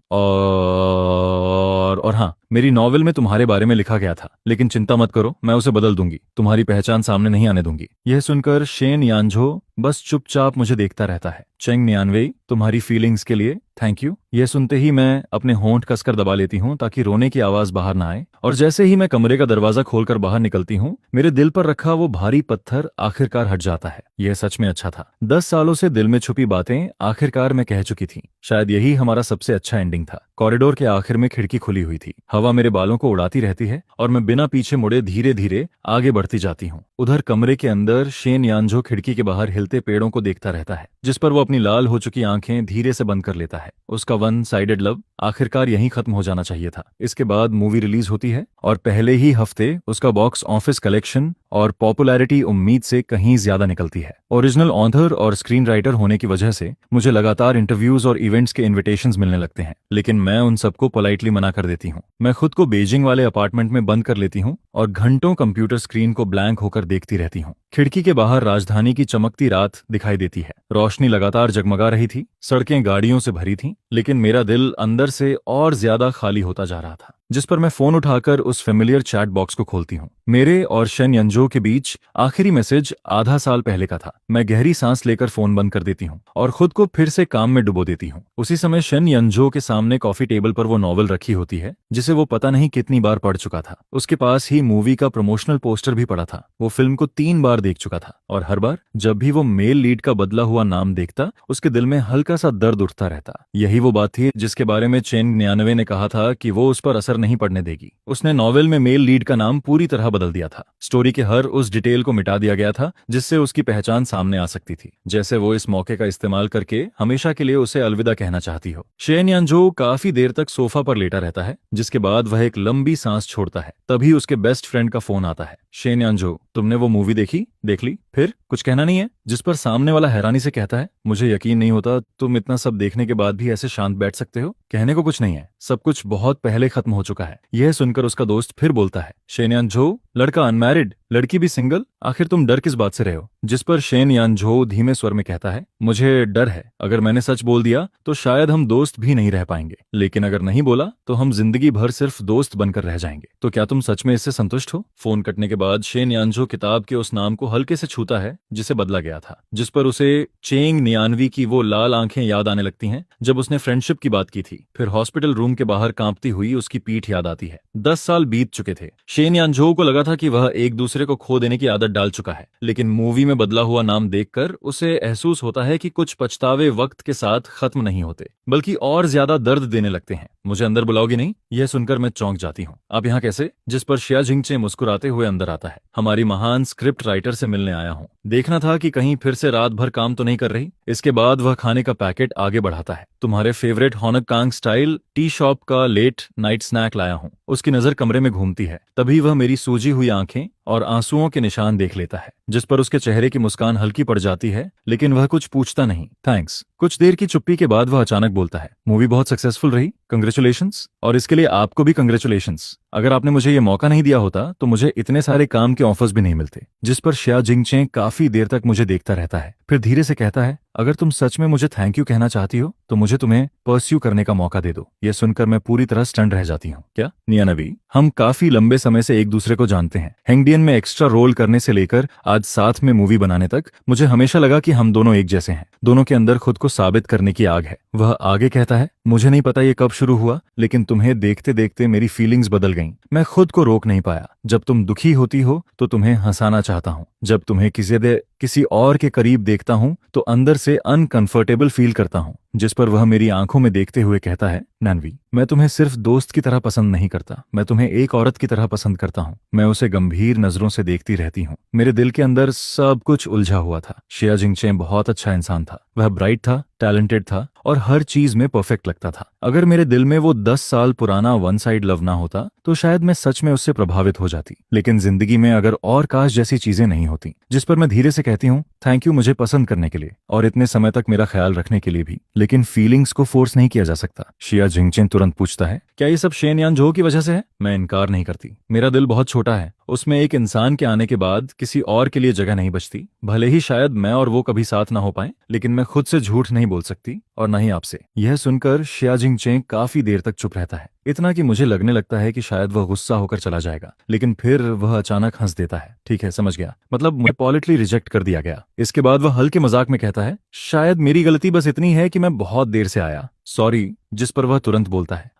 और हाँ, मेरी नॉवेल में तुम्हारे बारे में लिखा गया था, लेकिन चिंता मत करो, मैं उसे बदल दूंगी। तुम्हारी पहचान सामने नहीं आने दूंगी। यह सुनकर शेन यानझो बस चुपचाप मुझे देखता रहता है। चेंग न्यानवेई, तुम्हारी फीलिंग्स के लिए थैंक यू। यह सुनते ही मैं अपने होंठ कसकर दबा लेती हूँ ताकि रोने की आवाज बाहर ना आए। और जैसे ही मैं कमरे का दरवाजा खोलकर बाहर निकलती हूँ, मेरे दिल पर रखा वो भारी पत्थर आखिरकार हट जाता है। यह सच में अच्छा था। 10 सालों से दिल में छुपी बातें आखिरकार मैं कह चुकी थी। शायद यही हमारा सबसे अच्छा एंडिंग था। कॉरिडोर के आखिर में खिड़की खुली हुई थी। हवा मेरे बालों को उड़ाती रहती है और मैं बिना पीछे मुड़े धीरे धीरे आगे बढ़ती जाती हूँ। उधर कमरे के अंदर शेन यानझो खिड़की के बाहर हिलते पेड़ों को देखता रहता है, जिस पर वो अपनी लाल हो चुकी आंखें धीरे से बंद कर लेता है। उसका वन साइडेड लव आखिरकार यहीं खत्म हो जाना चाहिए था। इसके बाद मूवी रिलीज होती है और पहले ही हफ्ते उसका बॉक्स ऑफिस कलेक्शन और पॉपुलैरिटी उम्मीद से कहीं ज्यादा निकलती है। ओरिजिनल ऑथर और स्क्रीन राइटर होने की वजह से मुझे लगातार इंटरव्यूज और इवेंट्स के इन्विटेशंस मिलने लगते हैं, लेकिन मैं उन सबको पोलाइटली मना कर देती हूँ। मैं खुद को बीजिंग वाले अपार्टमेंट में बंद कर लेती हूँ और घंटों कंप्यूटर स्क्रीन को ब्लैंक होकर देखती रहती हूँ। खिड़की के बाहर राजधानी की चमकती रात दिखाई देती है। रोशनी लगातार जगमगा रही थी, सड़कें गाड़ियों से भरी थीं, लेकिन मेरा दिल अंदर से और ज्यादा खाली होता जा रहा था। जिस पर मैं फोन उठाकर उस फेमिलियर चैट बॉक्स को खोलती हूँ। मेरे और शेन यानझो के बीच आखिरी मैसेज आधा साल पहले का था। मैं गहरी सांस लेकर फोन बंद कर देती हूँ और खुद को फिर से काम में डुबो देती हूँ। उसी समय शेन यानझो के सामने कॉफी टेबल पर वो नॉवेल रखी होती है जिसे वो पता नहीं कितनी बार पढ़ चुका था। उसके पास ही मूवी का प्रमोशनल पोस्टर भी पड़ा था। वो फिल्म को 3 बार देख चुका था और हर बार जब भी वो मेल लीड का बदला हुआ नाम देखता, उसके दिल में हल्का सा दर्द उठता रहता। यही वो बात थी जिसके बारे में चेंग न्यानवे ने कहा था कि वो उस पर असर नहीं पड़ने देगी। उसने नॉवेल में मेल लीड का नाम पूरी तरह बदल दिया था। स्टोरी के हर उस डिटेल को मिटा दिया गया था जिससे उसकी पहचान सामने आ सकती थी, जैसे वो इस मौके का इस्तेमाल करके हमेशा के लिए उसे अलविदा कहना चाहती हो। शेन यानझो काफी देर तक सोफा पर लेटा रहता है, जिसके बाद वह एक लंबी सांस छोड़ता है। तभी उसके बेस्ट फ्रेंड का फोन आता है। शेन यानझो, तुमने वो मूवी देखी? देख ली? फिर कुछ कहना नहीं है? जिस पर सामने वाला हैरानी से कहता है, मुझे यकीन नहीं होता तुम इतना सब देखने के बाद भी ऐसे शांत बैठ सकते हो। कहने को कुछ नहीं है, सब कुछ बहुत पहले खत्म हो चुका है। यह सुनकर उसका दोस्त फिर बोलता है, शेन यानझो, लड़का अनमैरिड, लड़की भी सिंगल, आखिर तुम डर किस बात से रहे हो? जिस पर शेन यानझो धीमे स्वर में कहता है, मुझे डर है अगर मैंने सच बोल दिया तो शायद हम दोस्त भी नहीं रह पाएंगे, लेकिन अगर नहीं बोला तो हम जिंदगी भर सिर्फ दोस्त बनकर रह जाएंगे। तो क्या तुम सच में इससे संतुष्ट हो? फोन कटने के बाद शेन यानझो किताब के उस नाम को हल्के से छूता है जिसे बदला गया था, जिस पर उसे चेंग न्यानवी की वो लाल आंखें याद आने लगती हैं जब उसने फ्रेंडशिप की बात की थी। फिर हॉस्पिटल रूम के बाहर कांपती हुई उसकी पीठ याद आती है। 10 साल बीत चुके थे। शेन यानझो को लगा था कि वह एक दूसरे को खो देने की आदत डाल चुका है, लेकिन मूवी में बदला हुआ नाम देखकर उसे एहसास होता है कि कुछ पछतावे वक्त के साथ खत्म नहीं होते, बल्कि और ज्यादा दर्द देने लगते हैं। मुझे अंदर बुलाओगी नहीं? यह सुनकर मैं चौंक जाती हूँ। आप यहाँ कैसे? जिस पर शिया जिंगचे मुस्कुराते हुए अंदर आता है। हमारी महान स्क्रिप्ट राइटर से मिलने आया हूँ। देखना था कि कहीं फिर से रात भर काम तो नहीं कर रही। इसके बाद वह खाने का पैकेट आगे बढ़ाता है। तुम्हारे favourite Hong Kong style tea shop का लेट नाइट स्नैक लाया हूँ। उसकी नजर कमरे में घूमती है। तभी वह मेरी सूजी हुई आंखें और आंसुओं के निशान देख लेता है, जिस पर उसके चेहरे की मुस्कान हल्की पड़ जाती है, लेकिन वह कुछ पूछता नहीं। थैंक्स। कुछ देर की चुप्पी के बाद वह अचानक बोलता है, मूवी बहुत सक्सेसफुल रही, कंग्रेचुलेशंस। और इसके लिए आपको भी कंग्रेचुलेशंस। अगर आपने मुझे ये मौका नहीं दिया होता तो मुझे इतने सारे काम के ऑफर्स भी नहीं मिलते। जिस पर शिया जिंगचे काफी देर तक मुझे देखता रहता है, फिर धीरे से कहता है, अगर तुम सच में मुझे थैंक यू कहना चाहती हो तो मुझे तुम्हें परस्यू करने का मौका दे दो। यह सुनकर मैं पूरी तरह स्टंड रह जाती हूँ। क्या नियानवी, हम काफी लंबे समय से एक दूसरे को जानते हैं। हैंगडियन में एक्स्ट्रा रोल करने से लेकर आज साथ में मूवी बनाने तक मुझे हमेशा लगा कि हम दोनों एक जैसे हैं। दोनों के अंदर खुद को साबित करने की आग है। वह आगे कहता है, मुझे नहीं पता ये कब शुरू हुआ, लेकिन तुम्हें देखते देखते मेरी फीलिंग्स बदल गईं। मैं खुद को रोक नहीं पाया। जब तुम दुखी होती हो तो तुम्हें हंसाना चाहता हूँ। जब तुम्हें किसी और के करीब देखता हूँ तो अंदर से अनकंफर्टेबल फील करता हूँ। जिस पर वह मेरी आंखों में देखते हुए कहता है, नैनवी, मैं तुम्हें सिर्फ दोस्त की तरह पसंद नहीं करता, मैं तुम्हें एक औरत की तरह पसंद करता हूँ। मैं उसे गंभीर नजरों से देखती रहती हूँ। मेरे दिल के अंदर सब कुछ उलझा हुआ था। शिया जिंगचे बहुत अच्छा इंसान था। वह ब्राइट था, टैलेंटेड था और हर चीज में परफेक्ट लगता था। अगर मेरे दिल में वो 10 साल पुराना वन साइड लव ना होता तो शायद मैं सच में उससे प्रभावित हो जाती। लेकिन जिंदगी में अगर और काश जैसी चीजें नहीं होती। जिस पर मैं धीरे से कहती हूँ, थैंक यू मुझे पसंद करने के लिए और इतने समय तक मेरा ख्याल रखने के लिए भी। लेकिन फीलिंग्स को फोर्स नहीं किया जा सकता। शिया जिंगचेन तुरंत पूछता है, क्या ये सब शेन यान जो की वजह से है? मैं इनकार नहीं करती। मेरा दिल बहुत छोटा है। उसमें एक इंसान के आने के बाद किसी और के लिए जगह नहीं बचती। भले ही शायद मैं और वो कभी साथ ना हो पाए, लेकिन मैं खुद से झूठ नहीं बोल सकती और न ही आपसे। यह सुनकर शिया जिंगचे काफी देर तक चुप रहता है, इतना कि मुझे लगने लगता है कि शायद वह गुस्सा होकर चला जाएगा। लेकिन फिर वह अचानक हंस देता है। ठीक है, समझ गया, मतलब मुझे पॉलिटली रिजेक्ट कर दिया गया। इसके बाद वह हल्के मजाक में कहता है, शायद मेरी गलती बस इतनी है कि मैं बहुत देर से आया, सॉरी। जिस पर वह तुरंत बोलता है,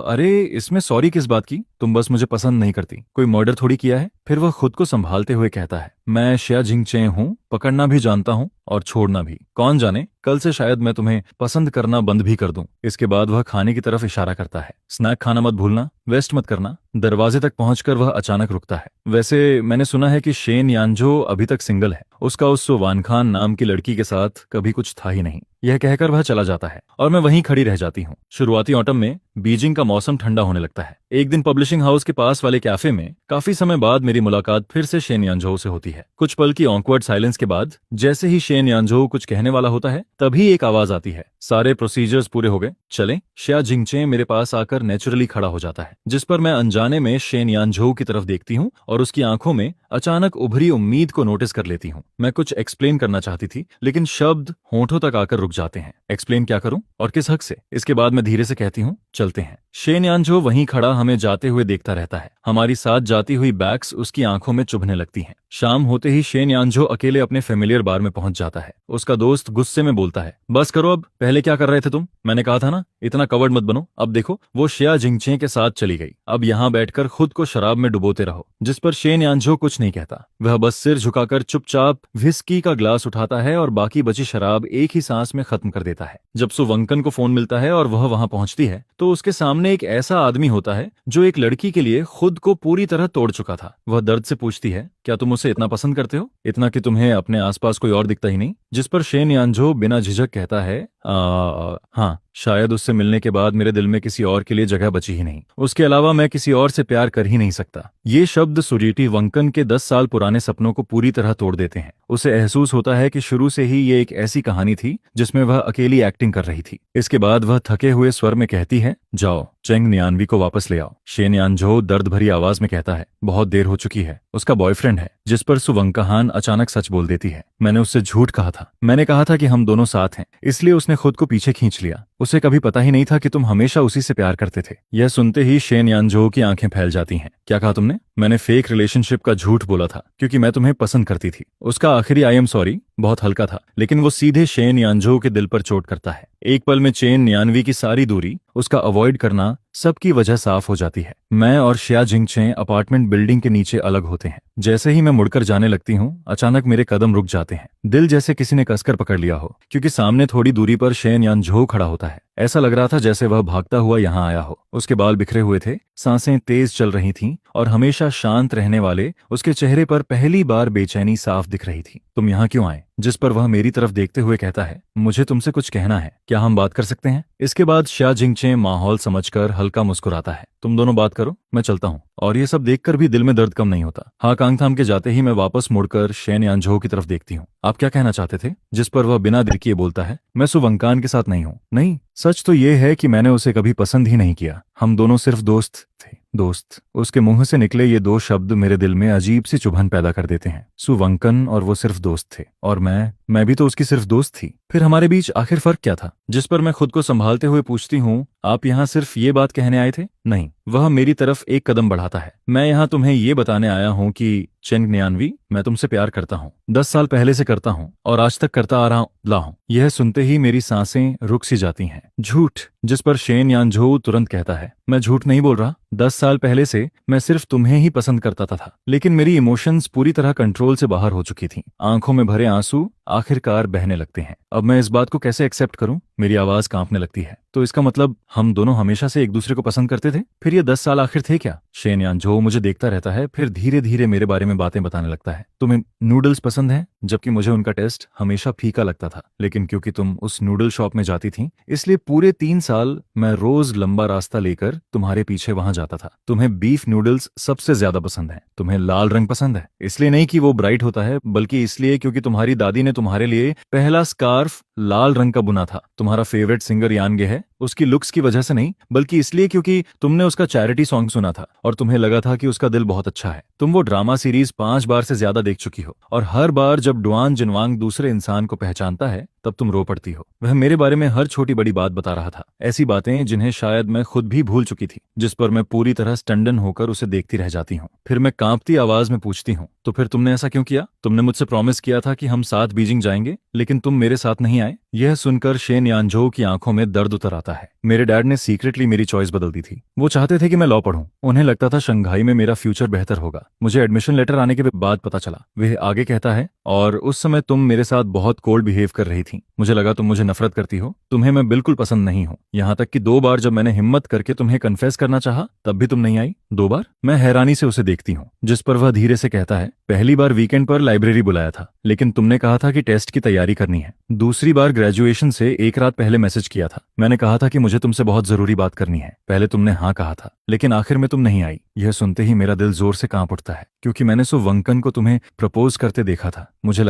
अरे इसमें सॉरी किस बात की? तुम बस मुझे पसंद नहीं करती, कोई मर्डर थोड़ी किया है। फिर वह खुद को संभालते हुए कहता है, मैं शिया जिंगचे हूँ, पकड़ना भी जानता हूँ और छोड़ना भी। कौन जाने कल से शायद मैं तुम्हें पसंद करना बंद भी कर दूं। इसके बाद वह खाने की तरफ इशारा करता है, स्नैक खाना मत भूलना, वेस्ट मत करना। दरवाजे तक पहुंचकर वह अचानक रुकता है। वैसे मैंने सुना है कि शेन यानजो अभी तक सिंगल है। उसका उस वान खान नाम की लड़की के साथ कभी कुछ था ही नहीं। यह कहकर वह चला जाता है और मैं वहीं खड़ी रह जाती हूँ। शुरुआती ऑटम में बीजिंग का मौसम ठंडा होने लगता है। एक दिन पब्लिशिंग हाउस के पास वाले कैफे में काफी समय बाद मेरी मुलाकात फिर से शेन यानजो से होती है। कुछ पल की ऑकवर्ड साइलेंस के बाद जैसे ही शेन यानजो कुछ कहने वाला होता है, तभी एक आवाज आती है, सारे प्रोसीजर्स पूरे हो गए, चलें। शिया जिंगचे मेरे पास आकर नेचुरली खड़ा हो जाता है। जिस पर मैं अनजाने में शेन यानजो की तरफ देखती हूँ और उसकी आंखों में अचानक उभरी उम्मीद को नोटिस कर लेती हूँ। मैं कुछ एक्सप्लेन करना चाहती थी, लेकिन शब्द होंठों तक आकर रुक जाते हैं। एक्सप्लेन क्या करूं और किस हक से? इसके बाद मैं धीरे से कहती हूँ, चलते हैं। शेन यानजो वहीं खड़ा हमें जाते हुए देखता रहता है। हमारी साथ जाती हुई बैग्स उसकी आंखों में चुभने लगती हैं। शाम होते ही शेन यानजो अकेले अपने फेमिलियर बार में पहुंच जाता है। उसका दोस्त गुस्से में बोलता है, बस करो अब, पहले क्या कर रहे थे तुम? मैंने कहा था ना, इतना कवर्ड मत बनो। अब देखो, वो शिया जिंगचे के साथ चली गई। अब यहाँ बैठकर खुद को शराब में डुबोते रहो। जिस पर शेन यानजो कुछ नहीं कहता। वह बस सिर झुकाकर चुपचाप विस्की का ग्लास उठाता है और बाकी बची शराब एक ही सांस में खत्म कर देता है। जब सुवंकन को फोन मिलता है और वह वहां पहुंचती है तो उसके सामने एक ऐसा आदमी होता है जो एक लड़की के लिए खुद को पूरी तरह तोड़ चुका था। वह दर्द से पूछती है, क्या तुम उसे इतना पसंद करते हो, इतना कि तुम्हें अपने आसपास कोई और दिखता ही नहीं? जिस पर शेन यानजो बिना झिझक कहता है, हाँ, शायद उससे मिलने के बाद मेरे दिल में किसी और के लिए जगह बची ही नहीं। उसके अलावा मैं किसी और से प्यार कर ही नहीं सकता। ये शब्द सुरीटी वंकन के 10 साल पुराने सपनों को पूरी तरह तोड़ देते हैं। उसे एहसास होता है कि शुरू से ही ये एक ऐसी कहानी थी जिसमें वह अकेली एक्टिंग कर रही थी। इसके बाद वह थके हुए स्वर में कहती है, जाओ चेंग नियानवी को वापस ले आओ। शेन यानजो दर्द भरी आवाज में कहता है, बहुत देर हो चुकी है, उसका बॉयफ्रेंड है। जिस पर सुवंकाहान अचानक सच बोल देती है, मैंने उससे झूठ कहा था। मैंने कहा था कि हम दोनों साथ हैं, इसलिए उसने खुद को पीछे खींच लिया। उसे कभी पता ही नहीं था कि तुम हमेशा उसी से प्यार करते थे। यह सुनते ही शेन यानजो की आंखें फैल जाती हैं। क्या कहा तुमने? मैंने फेक रिलेशनशिप का झूठ बोला था क्योंकि मैं तुम्हें पसंद करती थी। उसका आखिरी आई एम सॉरी बहुत हल्का था, लेकिन वो सीधे शेन यानजो के दिल पर चोट करता है। एक पल में चेन यानवी की सारी दूरी, उसका अवॉइड करना, सबकी वजह साफ हो जाती है। मैं और शिया जिंगचे अपार्टमेंट बिल्डिंग के नीचे अलग होते हैं। जैसे ही मैं मुड़कर जाने लगती हूँ, अचानक मेरे कदम रुक जाते हैं। दिल जैसे किसी ने कसकर पकड़ लिया हो, क्योंकि सामने थोड़ी दूरी पर शेन यानजो खड़ा होता है। ऐसा लग रहा था जैसे वह भागता हुआ यहाँ आया हो। उसके बाल बिखरे हुए थे, सांसें तेज चल रही थीं और हमेशा शांत रहने वाले उसके चेहरे पर पहली बार बेचैनी साफ दिख रही थी। तुम यहाँ क्यों आए? जिस पर वह मेरी तरफ देखते हुए कहता है, मुझे तुमसे कुछ कहना है, क्या हम बात कर सकते हैं? इसके बाद शिया जिंगचे माहौल समझकर हल्का मुस्कुराता है। तुम दोनों बात करो, मैं चलता हूँ। और ये सब देखकर भी दिल में दर्द कम नहीं होता। हाँ कांग थाम के जाते ही मैं वापस मुड़कर शेन यानझो की तरफ देखती हूँ। आप क्या कहना चाहते थे? जिस पर वह बिना दिल किए बोलता है, मैं सु वंकान के साथ नहीं हूँ। नहीं, सच तो ये है कि मैंने उसे कभी पसंद ही नहीं किया। हम दोनों सिर्फ दोस्त थे। दोस्त। उसके मुंह से निकले ये दो शब्द मेरे दिल में अजीब सी चुभन पैदा कर देते हैं। सुवंकन और वो सिर्फ दोस्त थे, और मैं भी तो उसकी सिर्फ दोस्त थी। फिर हमारे बीच आखिर फर्क क्या था? जिस पर मैं खुद को संभालते हुए पूछती हूँ, आप यहाँ सिर्फ ये बात कहने आए थे? नहीं। वह मेरी तरफ एक कदम बढ़ाता है। मैं यहाँ तुम्हें ये बताने आया हूँ कि चेंग न्यानवी, मैं तुमसे प्यार करता हूँ। 10 साल पहले से करता हूँ और आज तक करता आ रहा हूँ। यह सुनते ही मेरी सांसें रुक सी जाती हैं। झूठ। जिस पर शेन यानझो तुरंत कहता है, मैं झूठ नहीं बोल रहा। 10 साल पहले से मैं सिर्फ तुम्हें ही पसंद करता था, लेकिन मेरी इमोशंस पूरी तरह कंट्रोल से बाहर हो चुकी थी। आंखों में भरे आंसू आखिरकार बहने लगते हैं। अब मैं इस बात को कैसे एक्सेप्ट करूं? मेरी आवाज कांपने लगती है। तो इसका मतलब हम दोनों हमेशा से एक दूसरे को पसंद करते थे? फिर ये 10 साल आखिर थे क्या? शेन यानझो मुझे देखता रहता है, फिर धीरे धीरे मेरे बारे में बातें बताने लगता है। तुम्हें नूडल्स पसंद है? जबकि मुझे उनका टेस्ट हमेशा फीका लगता था, लेकिन क्योंकि तुम उस नूडल शॉप में जाती थी, इसलिए पूरे 3 साल मैं रोज लंबा रास्ता लेकर तुम्हारे पीछे वहां जाता था। तुम्हें बीफ नूडल्स सबसे ज्यादा पसंद है। तुम्हें लाल रंग पसंद है, इसलिए नहीं कि वो ब्राइट होता है, बल्कि इसलिए क्योंकि तुम्हारी दादी ने तुम्हारे लिए पहला स्कार्फ लाल रंग का बुना था। तुम्हारा फेवरेट सिंगर यानगे है, उसकी लुक्स की वजह से नहीं, बल्कि इसलिए क्योंकि तुमने उसका चैरिटी सॉन्ग सुना था और तुम्हें लगा था कि उसका दिल बहुत अच्छा है। तुम वो ड्रामा सीरीज 5 बार से ज्यादा देख चुकी हो, और हर बार जब डुआन जिनवांग दूसरे इंसान को पहचानता है तब तुम रो पड़ती हो। वह मेरे बारे में हर छोटी बड़ी बात बता रहा था, ऐसी बातें जिन्हें शायद मैं खुद भी भूल चुकी थी, जिस पर मैं पूरी तरह स्टंडन होकर उसे देखती रह जाती हूँ। फिर मैं कांपती आवाज में पूछती हूँ, तो फिर तुमने ऐसा क्यों किया? तुमने मुझसे प्रॉमिस किया था कि हम साथ बीजिंग जाएंगे, लेकिन तुम मेरे साथ नहीं आए। यह सुनकर शेन यानझो की आंखों में दर्द उतर आता है। मेरे डैड ने सीक्रेटली मेरी चॉइस बदल दी थी। वो चाहते थे कि मैं लॉ पढूं। उन्हें लगता था शंघाई में मेरा फ्यूचर बेहतर होगा। मुझे एडमिशन लेटर आने के बाद पता चला। वह आगे कहता है, और उस समय तुम मेरे साथ बहुत कोल्ड बिहेव कर रही थी। मुझे लगा तुम मुझे नफरत करती हो। तुम्हें मैं बिल्कुल पसंद नहीं हूँ। यहाँ तक कि 2 बार जब मैंने हिम्मत करके तुम्हें कन्फेस करना चाहा, तब भी तुम नहीं आई। 2 बार। मैं हैरानी से उसे देखती हूँ, जिस पर वह धीरे से कहता है, पहली बार वीकेंड पर लाइब्रेरी बुलाया था, लेकिन तुमने कहा था कि टेस्ट की तैयारी करनी है। दूसरी बार ग्रेजुएशन से 1 रात पहले मैसेज किया था। मैंने कहा था कि मुझे तुमसे बहुत जरूरी बात करनी है। पहले तुमने हाँ कहा था, लेकिन आखिर में तुम नहीं आई। यह सुनते ही मेरा दिल जोर से कांप उठता है, क्योंकि मैंने सुवंकन को तुम्हें प्रपोज करते देखा था। मुझे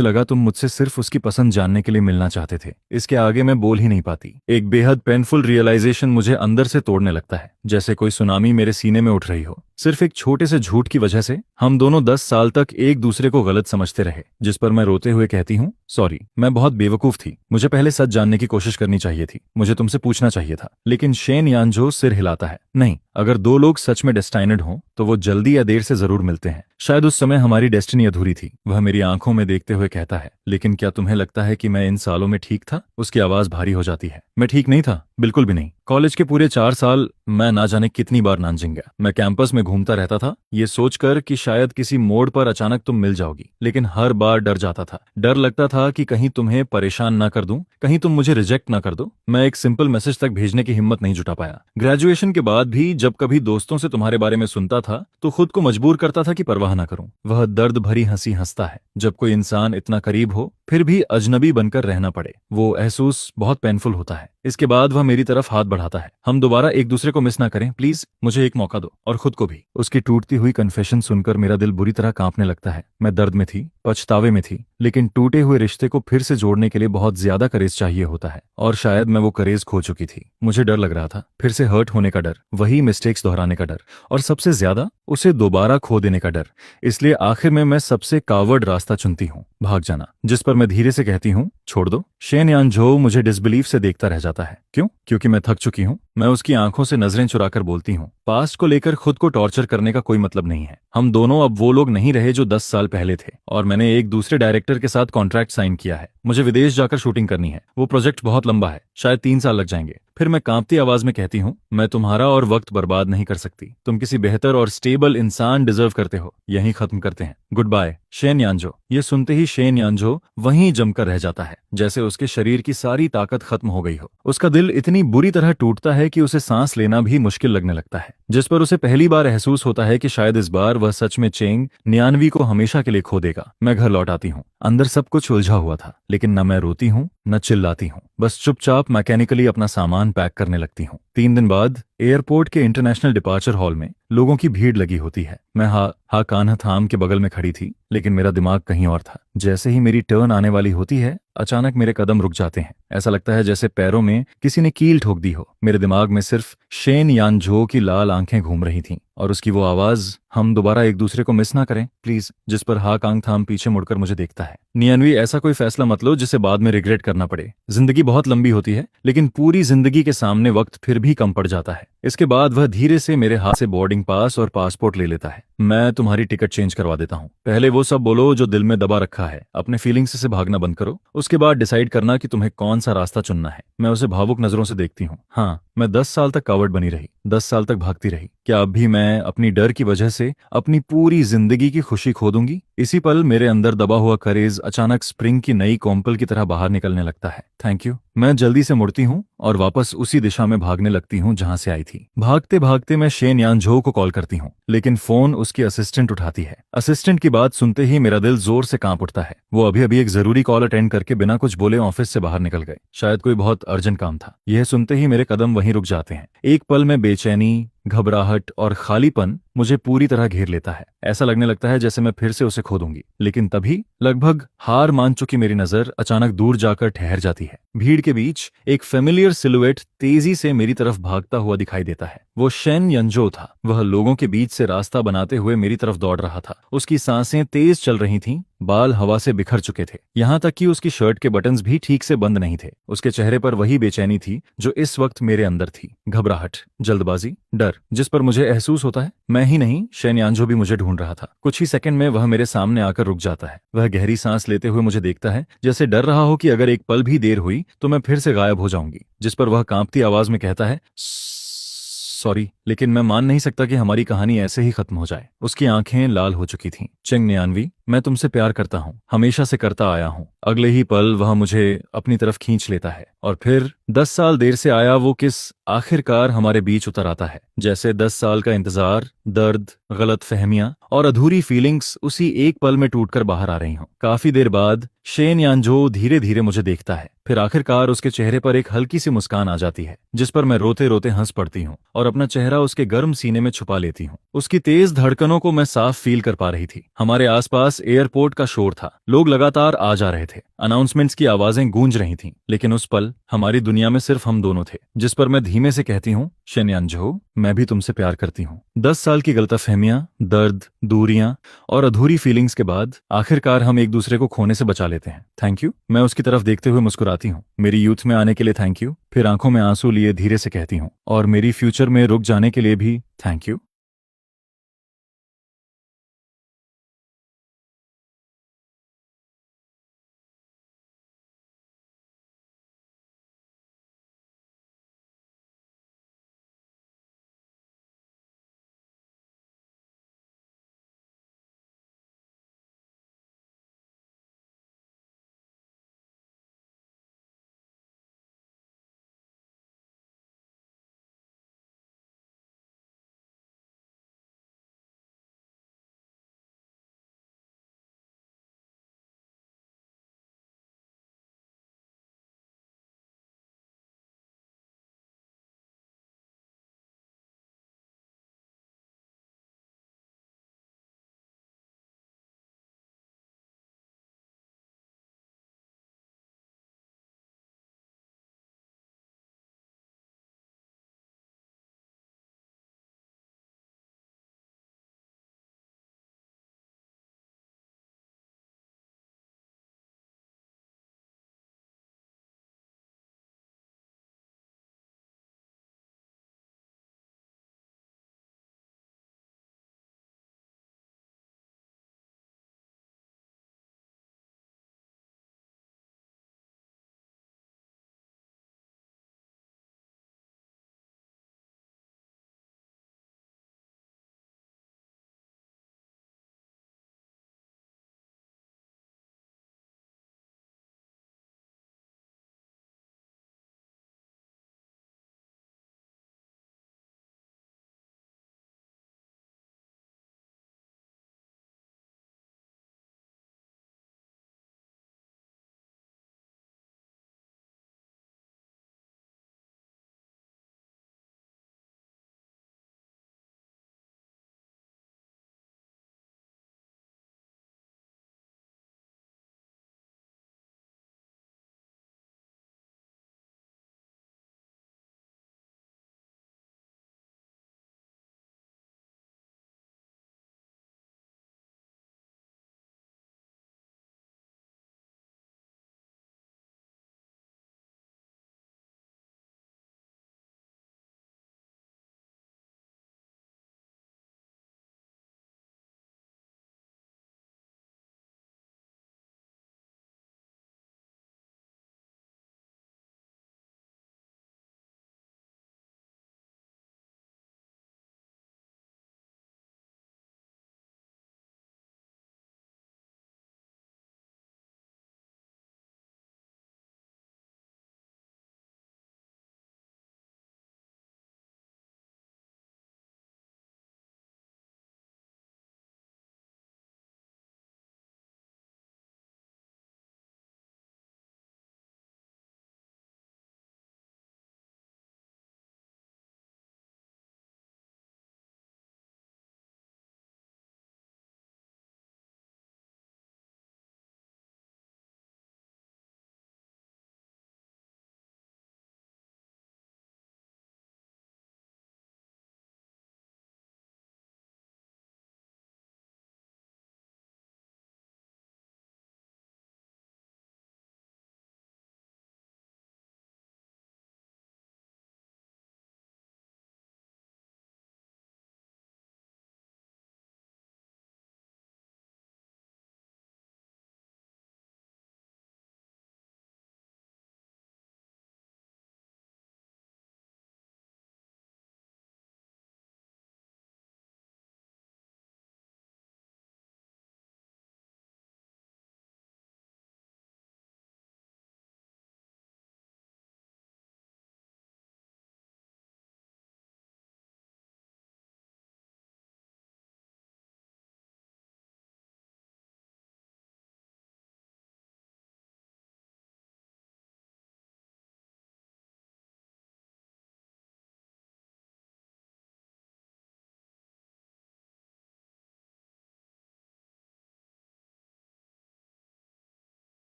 लगा तुम मुझसे सिर्फ उसकी पसंद जानने के लिए मिलना चाहते थे। इसके आगे मैं बोल ही नहीं पाती। एक बेहद पेनफुल रियलाइजेशन मुझे अंदर से तोड़ने लगता है, जैसे कोई सुनामी मेरे सीने में उठ रही हो। सिर्फ एक छोटे से झूठ की वजह से हम दोनों 10 साल तक एक दूसरे को गलत समझते रहे। जिस पर मैं रोते हुए कहती हूँ, सॉरी, मैं बहुत बेवकूफ थी। मुझे पहले सच जानने की कोशिश करनी चाहिए थी। मुझे तुमसे पूछना चाहिए था। लेकिन शेन यानझो सिर हिलाता है, नहीं, अगर 2 लोग सच में डेस्टाइनेड हों तो वो जल्दी या देर से जरूर मिलते हैं। शायद उस समय हमारी डेस्टिनी अधूरी थी। वह मेरी आंखों में देखते हुए कहता है, लेकिन क्या तुम्हें लगता है कि मैं इन सालों में ठीक था? उसकी आवाज भारी हो जाती है। मैं ठीक नहीं था, बिल्कुल भी नहीं। कॉलेज के पूरे 4 साल मैं ना जाने कितनी बार नानजिंग गया। मैं कैंपस में घूमता रहता था, ये सोचकर कि शायद किसी मोड़ पर अचानक तुम मिल जाओगी, लेकिन हर बार डर जाता था। डर लगता था कि कहीं तुम्हें परेशान ना कर दूं, कहीं तुम मुझे रिजेक्ट ना कर दो। मैं एक सिंपल मैसेज तक भेजने की हिम्मत नहीं जुटा पाया। ग्रेजुएशन के बाद भी जब कभी दोस्तों से तुम्हारे बारे में सुनता था तो खुद को मजबूर करता था कि परवाह ना करूं। वह दर्द भरी हंसी हंसता है जब कोई इंसान इतना करीब हो फिर भी अजनबी बनकर रहना पड़े। वो एहसास बहुत पेनफुल होता है। इसके बाद वह मेरी तरफ हाथ बढ़ाता है, हम दोबारा एक दूसरे को मिस ना करें, प्लीज मुझे एक मौका दो, और खुद को भी। उसकी टूटती हुई कन्फेशन सुनकर मेरा दिल बुरी तरह कांपने लगता है। मैं दर्द में थी, पछतावे में थी, लेकिन टूटे हुए रिश्ते को फिर से जोड़ने के लिए बहुत ज्यादा करेज चाहिए होता है, और शायद मैं वो करेज खो चुकी थी। मुझे डर लग रहा था, फिर से हर्ट होने का डर, वही मिस्टेक्स दोहराने का डर, और सबसे ज्यादा उसे दोबारा खो देने का डर। इसलिए आखिर में मैं सबसे कावर्ड रास्ता चुनती हूँ, भाग जाना। जिस पर मैं धीरे से कहती हूँ, छोड़ दो। शेन यानझो मुझे डिसबिलीफ से देखता रह जाता है। क्यों? क्योंकि मैं थक चुकी हूँ। मैं उसकी आंखों से नजरें चुराकर बोलती हूँ, पास्ट को लेकर खुद को टॉर्चर करने का कोई मतलब नहीं है। हम दोनों अब वो लोग नहीं रहे जो 10 साल पहले थे, और मैंने एक दूसरे डायरेक्टर के साथ कॉन्ट्रैक्ट साइन किया है। मुझे विदेश जाकर शूटिंग करनी है। वो प्रोजेक्ट बहुत लंबा है, शायद 3 साल लग जाएंगे। फिर मैं कांपती आवाज में कहती हूँ, मैं तुम्हारा और वक्त बर्बाद नहीं कर सकती। तुम किसी बेहतर और स्टेबल इंसान डिजर्व करते हो। यहीं खत्म करते हैं। Good bye Shen Yanzhou. ये सुनते ही शेन यानजो वहीं जमकर रह जाता है, जैसे उसके शरीर की सारी ताकत खत्म हो गई हो। उसका दिल इतनी बुरी तरह टूटता है कि उसे सांस लेना भी मुश्किल लगने लगता है, जिस पर उसे पहली बार एहसूस होता है कि शायद इस बार वह सच में चेंग नियानवी को हमेशा के लिए खो देगा। मैं घर लौट आती हूँ। अंदर सब कुछ उलझा हुआ था, लेकिन न मैं रोती हूँ न चिल्लाती हूँ, बस चुपचाप मैकेनिकली अपना सामान पैक करने लगती हूँ। 3 दिन बाद एयरपोर्ट के इंटरनेशनल डिपार्चर हॉल में लोगों की भीड़ लगी होती है। मैं हा कान्हा थाम के बगल में खड़ी थी, लेकिन मेरा दिमाग कहीं और था। जैसे ही मेरी टर्न आने वाली होती है, अचानक मेरे कदम रुक जाते हैं। ऐसा लगता है जैसे पैरों में किसी ने कील ठोक दी हो। मेरे दिमाग में सिर्फ शेन यानजो की लाल आंखें घूम रही थीं और उसकी वो आवाज, हम दोबारा एक दूसरे को मिस ना करें प्लीज, जिस पर हा कांग थाम पीछे मुड़कर मुझे देखता है। नियनवी, ऐसा कोई फैसला मत लो जिसे बाद में रिग्रेट करना पड़े। जिंदगी बहुत लंबी होती है, लेकिन पूरी जिंदगी के सामने वक्त फिर भी कम पड़ जाता है। इसके बाद वह धीरे से मेरे हाथ से बोर्डिंग पास और पासपोर्ट ले लेता है। मैं तुम्हारी टिकट चेंज करवा देता हूँ। पहले वो सब बोलो जो दिल में दबा रखा है। अपने फीलिंग्स से भागना बंद करो। उसके बाद डिसाइड करना कि तुम्हें कौन सा रास्ता चुनना है। मैं उसे भावुक नजरों से देखती हूँ। हाँ, मैं 10 साल तक कावड़ बनी रही, 10 साल तक भागती रही। क्या अब भी मैं अपनी डर की वजह से अपनी पूरी जिंदगी की खुशी खो दूंगी? इसी पल मेरे अंदर दबा हुआ करेज अचानक स्प्रिंग की नई कॉम्पल की तरह बाहर निकलने लगता है। Thank you. मैं जल्दी से मुड़ती हूँ और वापस उसी दिशा में भागने लगती हूँ जहां से आई थी। भागते भागते मैं शेन यानझो को कॉल करती हूँ, लेकिन फोन उसकी असिस्टेंट उठाती है। असिस्टेंट की बात सुनते ही मेरा दिल जोर से कांप उठता है। वो अभी अभी एक जरूरी कॉल अटेंड करके बिना कुछ बोले ऑफिस से बाहर निकल गए। शायद कोई बहुत अर्जेंट काम था। यह सुनते ही मेरे कदम वहीं रुक जाते हैं। एक पल में बेचैनी, घबराहट और खालीपन मुझे पूरी तरह घेर लेता है। ऐसा लगने लगता है जैसे मैं फिर से उसे खो दूंगी। लेकिन तभी लगभग हार मान चुकी मेरी नजर अचानक दूर जाकर ठहर जाती है। भीड़ के बीच एक फेमिलियर सिलुएट तेजी से मेरी तरफ भागता हुआ दिखाई देता है। वो शेन यानजो था। वह लोगों के बीच से रास्ता बनाते हुए मेरी तरफ दौड़ रहा था। उसकी सांसें तेज चल रही थीं, बाल हवा से बिखर चुके थे, यहाँ तक कि उसकी शर्ट के बटन्स भी ठीक से बंद नहीं थे। उसके चेहरे पर वही बेचैनी थी जो इस वक्त मेरे अंदर थी। घबराहट, जल्दबाजी, डर, जिस पर मुझे एहसूस होता है मैं ही नहीं, शेन यानजो भी मुझे ढूंढ रहा था। कुछ ही सेकंड में वह मेरे सामने आकर रुक जाता है। वह गहरी सांस लेते हुए मुझे देखता है, जैसे डर रहा हो कि अगर एक पल भी देर हुई तो मैं फिर से गायब हो जाऊंगी। जिस पर वह कांपती आवाज में कहता है, सॉरी, लेकिन मैं मान नहीं सकता कि हमारी कहानी ऐसे ही खत्म हो जाए। उसकी आंखें लाल हो चुकी थीं। चेंग नियानवी, मैं तुमसे प्यार करता हूँ, हमेशा से करता आया हूँ। अगले ही पल वह मुझे अपनी तरफ खींच लेता है और फिर 10 साल देर से आया वो किस आखिरकार हमारे बीच उतर आता है। जैसे 10 साल का इंतजार, दर्द, गलत फहमियां और अधूरी फीलिंग्स उसी एक पल में टूटकर बाहर आ रही हों। काफी देर बाद शेन यानजो धीरे धीरे मुझे देखता है। फिर आखिरकार उसके चेहरे पर एक हल्की सी मुस्कान आ जाती है, जिस पर मैं रोते रोते हंस पड़ती हूँ और अपना चेहरा उसके गर्म सीने में छुपा लेती हूँ। उसकी तेज धड़कनों को मैं साफ फील कर पा रही थी। हमारे आसपास एयरपोर्ट का शोर था। लोग लगातार आ जा रहे थे। अनाउंसमेंट्स की आवाजें गूंज रही थीं। लेकिन उस पल हमारी दुनिया में सिर्फ हम दोनों थे। जिस पर मैं धीमे से कहती हूँ, शेन यानजो, मैं भी तुमसे प्यार करती हूँ। 10 साल की गलतफहमियां, दर्द, दूरियां और अधूरी फीलिंग्स के बाद आखिरकार हम एक दूसरे को खोने से बचा लेते हैं। Thank you. मैं उसकी तरफ देखते हुए मुस्कुराती हूँ। मेरी यूथ में आने के लिए थैंक यू। फिर आंखों में आंसू लिए धीरे से कहती हूँ, और मेरी फ्यूचर में रुक जाने के लिए भी थैंक यू।